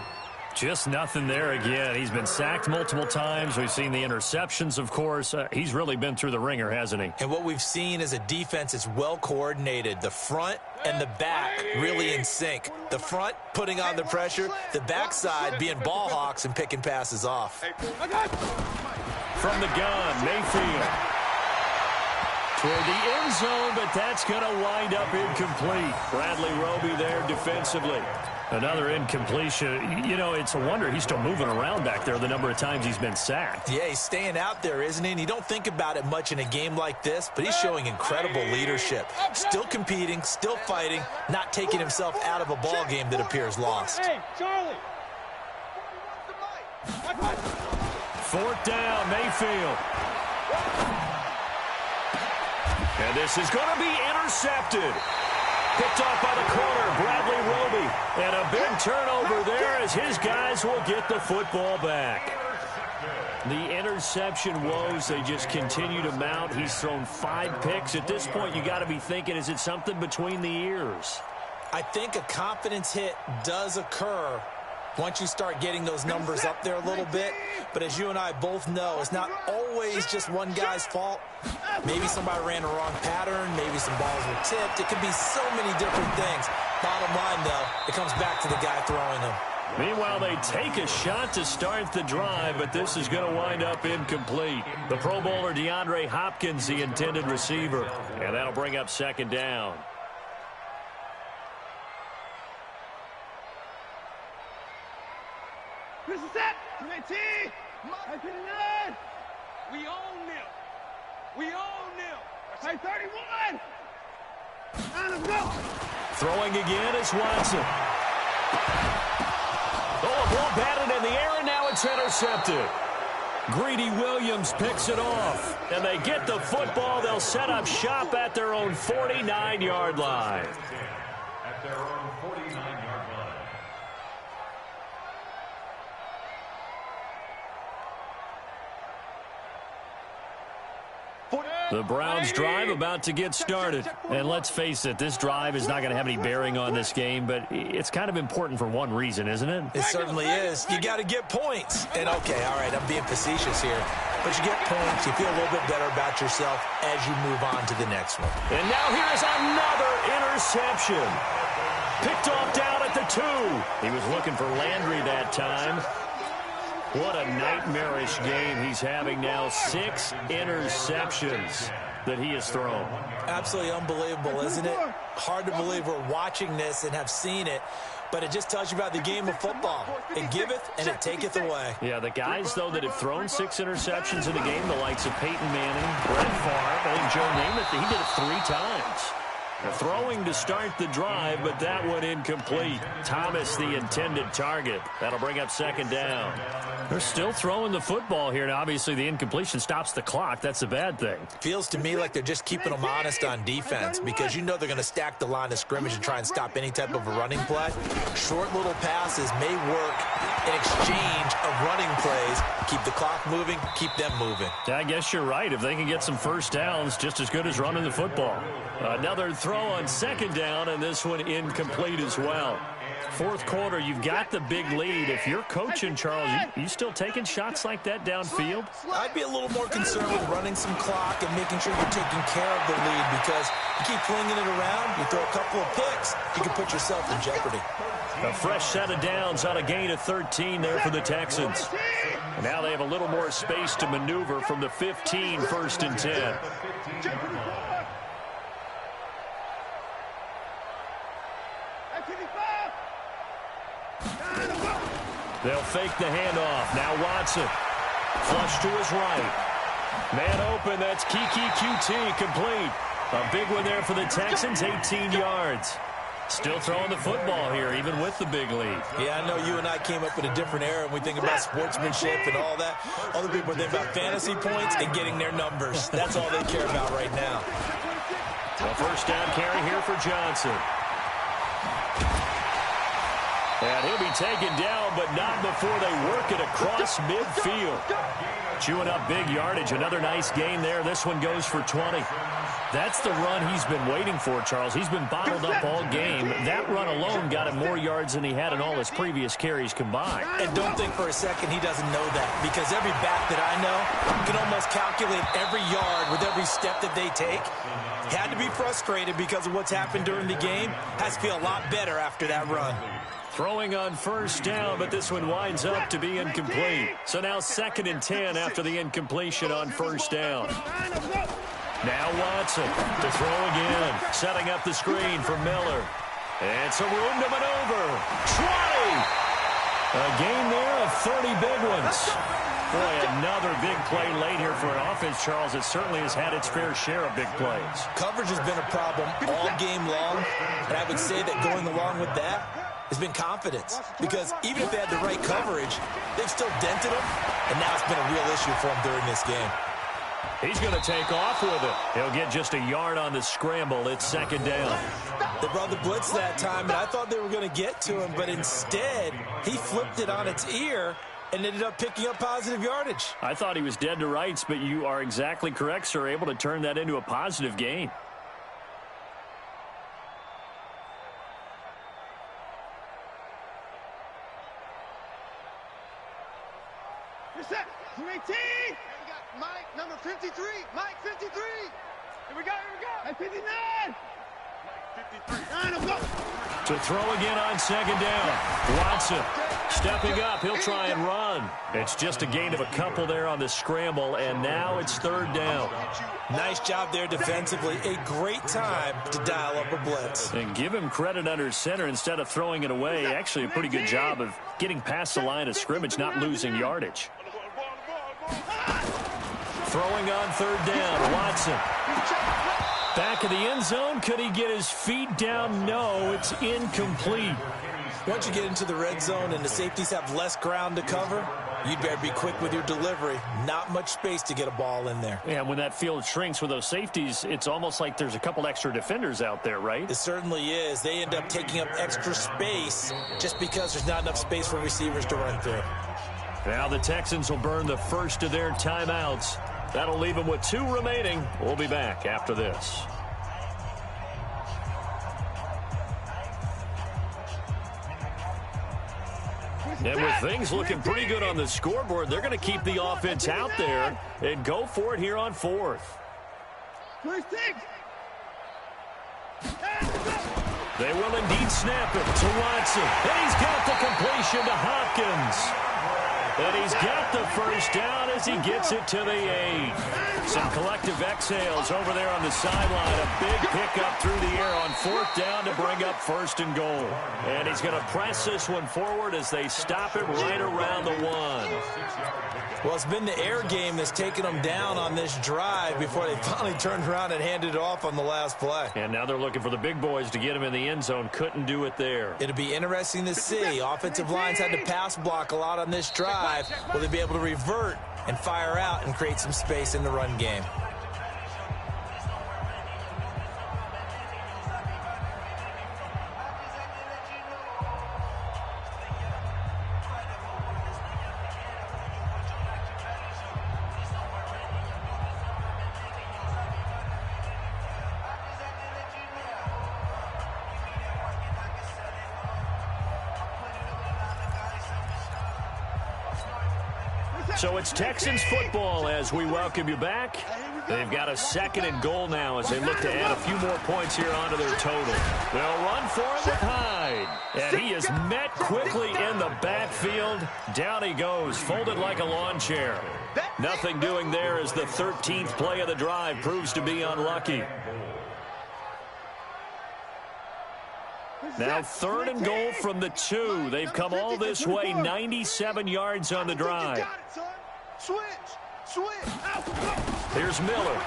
Just nothing there again. He's been sacked multiple times. We've seen the interceptions, of course. He's really been through the ringer, hasn't he? And what we've seen is a defense that's well coordinated. The front and the back really in sync. The front putting on the pressure, the backside being ball hawks and picking passes off. From the gun, Mayfield. Toward the end zone, but that's going to wind up incomplete. Bradley Roby there defensively. Another incompletion. You know, it's a wonder he's still moving around back there the number of times he's been sacked. Yeah, he's staying out there, isn't he? And you don't think about it much in a game like this, but he's showing incredible leadership. Still competing, still fighting, not taking himself out of a ball game that appears lost. Hey, Charlie. Fourth down, Mayfield. And this is going to be intercepted. Picked off by the corner, Bradley Roby. And a big turnover there as his guys will get the football back. The interception woes, they just continue to mount. He's thrown 5 picks. At this point, you got to be thinking, is it something between the ears? I think a confidence hit does occur once you start getting those numbers up there a little bit. But as you and I both know, it's not always just one guy's fault. Maybe somebody ran a wrong pattern. Maybe some balls were tipped. It could be so many different things. Bottom line, though, it comes back to the guy throwing them. Meanwhile, they take a shot to start the drive, but this is going to wind up incomplete. The Pro Bowler DeAndre Hopkins, the intended receiver. And that'll bring up second down. This is it. 19. We own them. We own them. Hey, 31. Now let's go. Throwing again is Watson. Oh, a ball batted in the air, and now it's intercepted. Greedy Williams picks it off, and they get the football. They'll set up shop at their own 49-yard line. At their own 49-yard line. The Browns drive about to get started. And let's face it, this drive is not going to have any bearing on this game, but it's kind of important for one reason, isn't it? It certainly is. You got to get points. And, okay, all right, I'm being facetious here. But you get points, you feel a little bit better about yourself as you move on to the next one. And now here's another interception. Picked off down at the 2. He was looking for Landry that time. What a nightmarish game he's having now. 6 interceptions that he has thrown. Absolutely unbelievable, isn't it? Hard to believe we're watching this and have seen it, but it just tells you about the game of football. It giveth and it taketh away. Yeah, the guys, though, that have thrown 6 interceptions in a game, the likes of Peyton Manning, Brett Favre, I think Joe Namath, he did it 3 times. Throwing to start the drive, but that one incomplete. Thomas, the intended target. That'll bring up second down. They're still throwing the football here. Now, obviously, the incompletion stops the clock. That's a bad thing. Feels to me like they're just keeping them honest on defense because you know they're going to stack the line of scrimmage and try and stop any type of a running play. Short little passes may work in exchange of running plays. Keep the clock moving, keep them moving. I guess you're right. If they can get some first downs, just as good as running the football. Another throw on second down, and this one incomplete as well. Fourth quarter, you've got the big lead. If you're coaching, Charles, you still taking shots like that downfield? I'd be a little more concerned with running some clock and making sure you're taking care of the lead because you keep flinging it around, you throw a couple of picks, you can put yourself in jeopardy. A fresh set of downs on a gain of 13 there for the Texans. And now they have a little more space to maneuver from the 15, first and 10. They'll fake the handoff. Now Watson. Flush to his right. Man open. That's Kiki QT complete. A big one there for the Texans, 18 yards. Still throwing the football here, even with the big lead. Yeah, I know you and I came up in a different era and we think about sportsmanship and all that. Other people think about fantasy points and getting their numbers. That's all they care about right now. A first down carry here for Johnson. And he'll be taken down, but not before they work it across midfield. Chewing up big yardage. Another nice gain there. This one goes for 20. That's the run he's been waiting for, Charles. He's been bottled up all game. That run alone got him more yards than he had in all his previous carries combined. And don't think for a second he doesn't know that, because every back that I know can almost calculate every yard with every step that they take. Had to be frustrated because of what's happened during the game. Has to feel a lot better after that run. Throwing on first down, but this one winds up to be incomplete. So now second and 10 after the incompletion on first down. Now Watson to throw again. Setting up the screen for Miller. And some room to maneuver. 20! A gain there of 30 big ones. Boy, another big play late here for an offense, Charles. It certainly has had its fair share of big plays. Coverage has been a problem all game long, and I would say that going along with that has been confidence, because even if they had the right coverage, they've still dented them, and now it's been a real issue for them during this game. He's going to take off with it. He'll get just a yard on the scramble. It's second down. They brought the blitz that time, and I thought they were going to get to him, but instead, he flipped it on its ear and ended up picking up positive yardage. I thought he was dead to rights, but you are exactly correct, sir. Able to turn that into a positive gain. You're set. 218. Mike, number 53. Mike, 53. Here we go. Hey, 59. Mike, 53. 9, let's go. To throw again on second down. Watson stepping up. He'll try and run. It's just a gain of a couple there on the scramble, and now it's third down. Nice job there defensively. A great time to dial up a blitz. And give him credit under center instead of throwing it away. Actually, a pretty good job of getting past the line of scrimmage, not losing yardage. Throwing on third down, Watson. Back of the end zone. Could he get his feet down? No, it's incomplete. Once you get into the red zone and the safeties have less ground to cover, you'd better be quick with your delivery. Not much space to get a ball in there. Yeah, when that field shrinks with those safeties, it's almost like there's a couple extra defenders out there, right? It certainly is. They end up taking up extra space just because there's not enough space for receivers to run through. Now the Texans will burn the first of their timeouts. That'll leave them with 2 remaining. We'll be back after this. And with things looking pretty good on the scoreboard, they're going to keep the offense out there and go for it here on fourth. 26. They will indeed snap it to Watson. And he's got the completion to Hopkins. And he's got the first down as he gets it to the 8. Some collective exhales over there on the sideline. A big pickup through the air on 4th down to bring up 1st and goal. And he's going to press this one forward as they stop it right around the 1. Well, it's been the air game that's taken them down on this drive before they finally turned around and handed it off on the last play. And now they're looking for the big boys to get him in the end zone. Couldn't do it there. It'll be interesting to see. Offensive lines had to pass block a lot on this drive. Will they be able to revert and fire out and create some space in the run game? So it's Texans football as we welcome you back. They've got a 2nd and goal now as they look to add a few more points here onto their total. They'll run for it with Hyde. And he is met quickly in the backfield. Down he goes, folded like a lawn chair. Nothing doing there as the 13th play of the drive proves to be unlucky. Now 3rd and goal from the 2. They've come all this way, 97 yards on the drive. Here's Miller.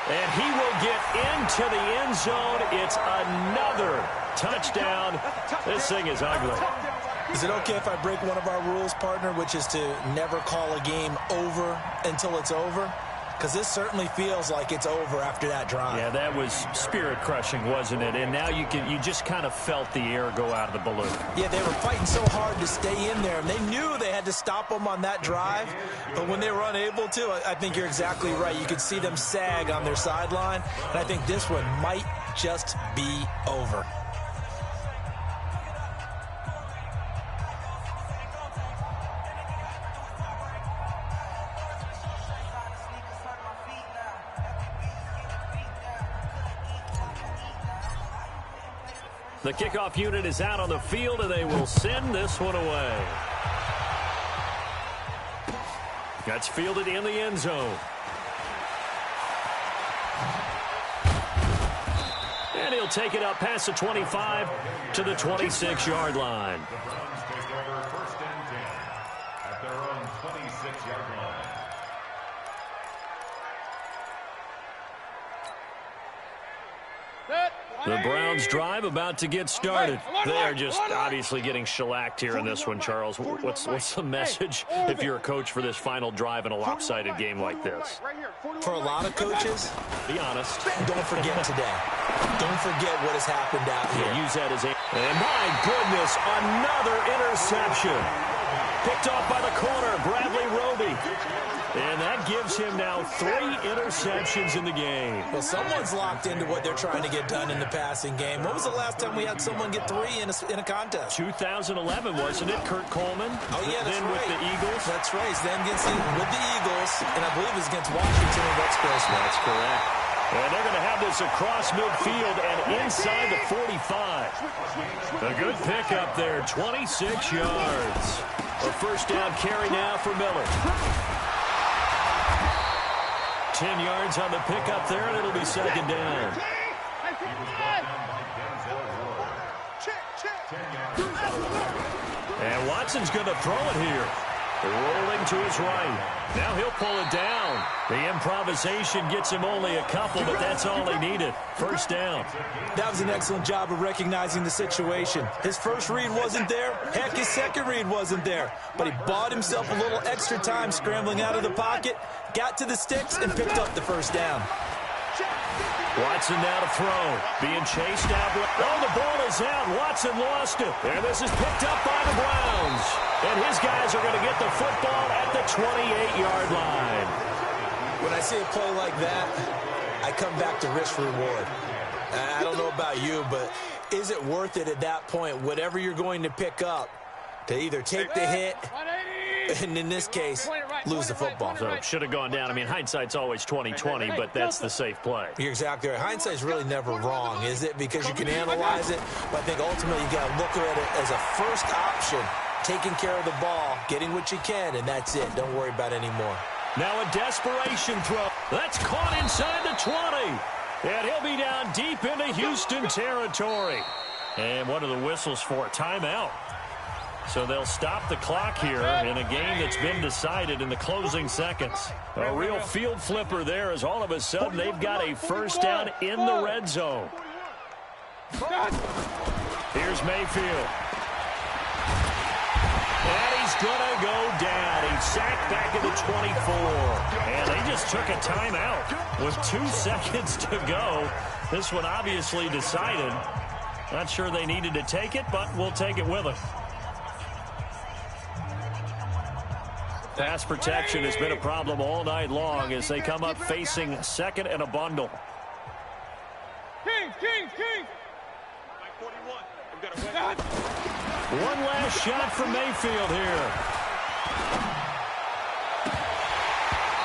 And he will get into the end zone. It's another touchdown. This thing is ugly. Is it okay if I break one of our rules, partner, which is to never call a game over until it's over? Because this certainly feels like it's over after that drive. Yeah, that was spirit-crushing, wasn't it? And now you just kind of felt the air go out of the balloon. Yeah, they were fighting so hard to stay in there, and they knew they had to stop them on that drive. But when they were unable to, I think you're exactly right. You could see them sag on their sideline, and I think this one might just be over. The kickoff unit is out on the field, and they will send this one away. That's fielded in the end zone. And he'll take it up past the 25 to the 26-yard line. Browns take over 1st and 10 at their own 26-yard line. The Browns drive about to get started. They're just obviously getting shellacked here in this one, Charles. What's the message if you're a coach for this final drive in a lopsided game like this? For a lot of coaches, be honest. Don't forget today. Don't forget what has happened out here. Yeah, use that as a... And my goodness, another interception. Picked off by the corner, Bradley Roby. And that gives him now 3 interceptions in the game. Well, someone's locked into what they're trying to get done in the passing game. When was the last time we had someone get 3 in a contest? 2011, wasn't it? Kurt Coleman. Oh, yeah, that's then right. with the Eagles. That's right. Then with the Eagles, and I believe it's against Washington and Rex Grossman. That's correct. And they're going to have this across midfield and inside the 45. A good pickup there, 26 yards. A 1st down carry now for Miller. 10 yards on the pickup there, and it'll be 2nd down. And Watson's going to throw it here. Rolling to his right. Now he'll pull it down. The improvisation gets him only a couple, but that's all he needed. 1st down. That was an excellent job of recognizing the situation. His first read wasn't there. Heck, his second read wasn't there. But he bought himself a little extra time scrambling out of the pocket, got to the sticks, and picked up the 1st down. Watson now to throw. Being chased out. Oh, the ball is out. Watson lost it. And this is picked up by the Browns. And his guys are going to get the football at the 28-yard line. When I see a play like that, I come back to risk-reward. I don't know about you, but is it worth it at that point, whatever you're going to pick up, to either take the hit, and in this case, lose the football? So it should have gone down. I mean, hindsight's always 20/20, but that's the safe play. You're exactly right. Hindsight's really never wrong, is it? Because you can analyze it, but I think ultimately you got to look at it as a first option taking care of the ball, getting what you can, and that's it. Don't worry about any more. Now a desperation throw. That's caught inside the 20. And he'll be down deep into Houston territory. And what are the whistles for? Timeout. So they'll stop the clock here in a game that's been decided in the closing seconds. A real field flipper there as all of a sudden they've got a first down in the red zone. Here's Mayfield. And he's going to go down. He's sacked back at the 24. And they just took a timeout with 2 seconds to go. This one obviously decided. Not sure they needed to take it, but we'll take it with them. Pass protection has been a problem all night long as they come up facing second and a bundle. King. One last shot from Mayfield here.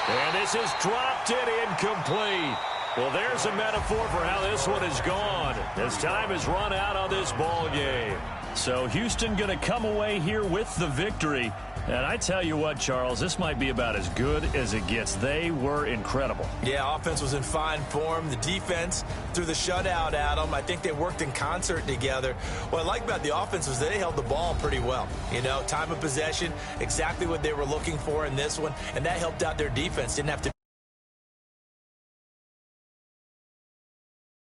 And this is dropped it incomplete. Well, there's a metaphor for how this one is gone as time has run out on this ball game. So Houston going to come away here with the victory. And I tell you what, Charles, this might be about as good as it gets. They were incredible. Yeah, offense was in fine form. The defense threw the shutout at them. I think they worked in concert together. What I like about the offense was they held the ball pretty well. You know, time of possession, exactly what they were looking for in this one, and that helped out their defense. Didn't have to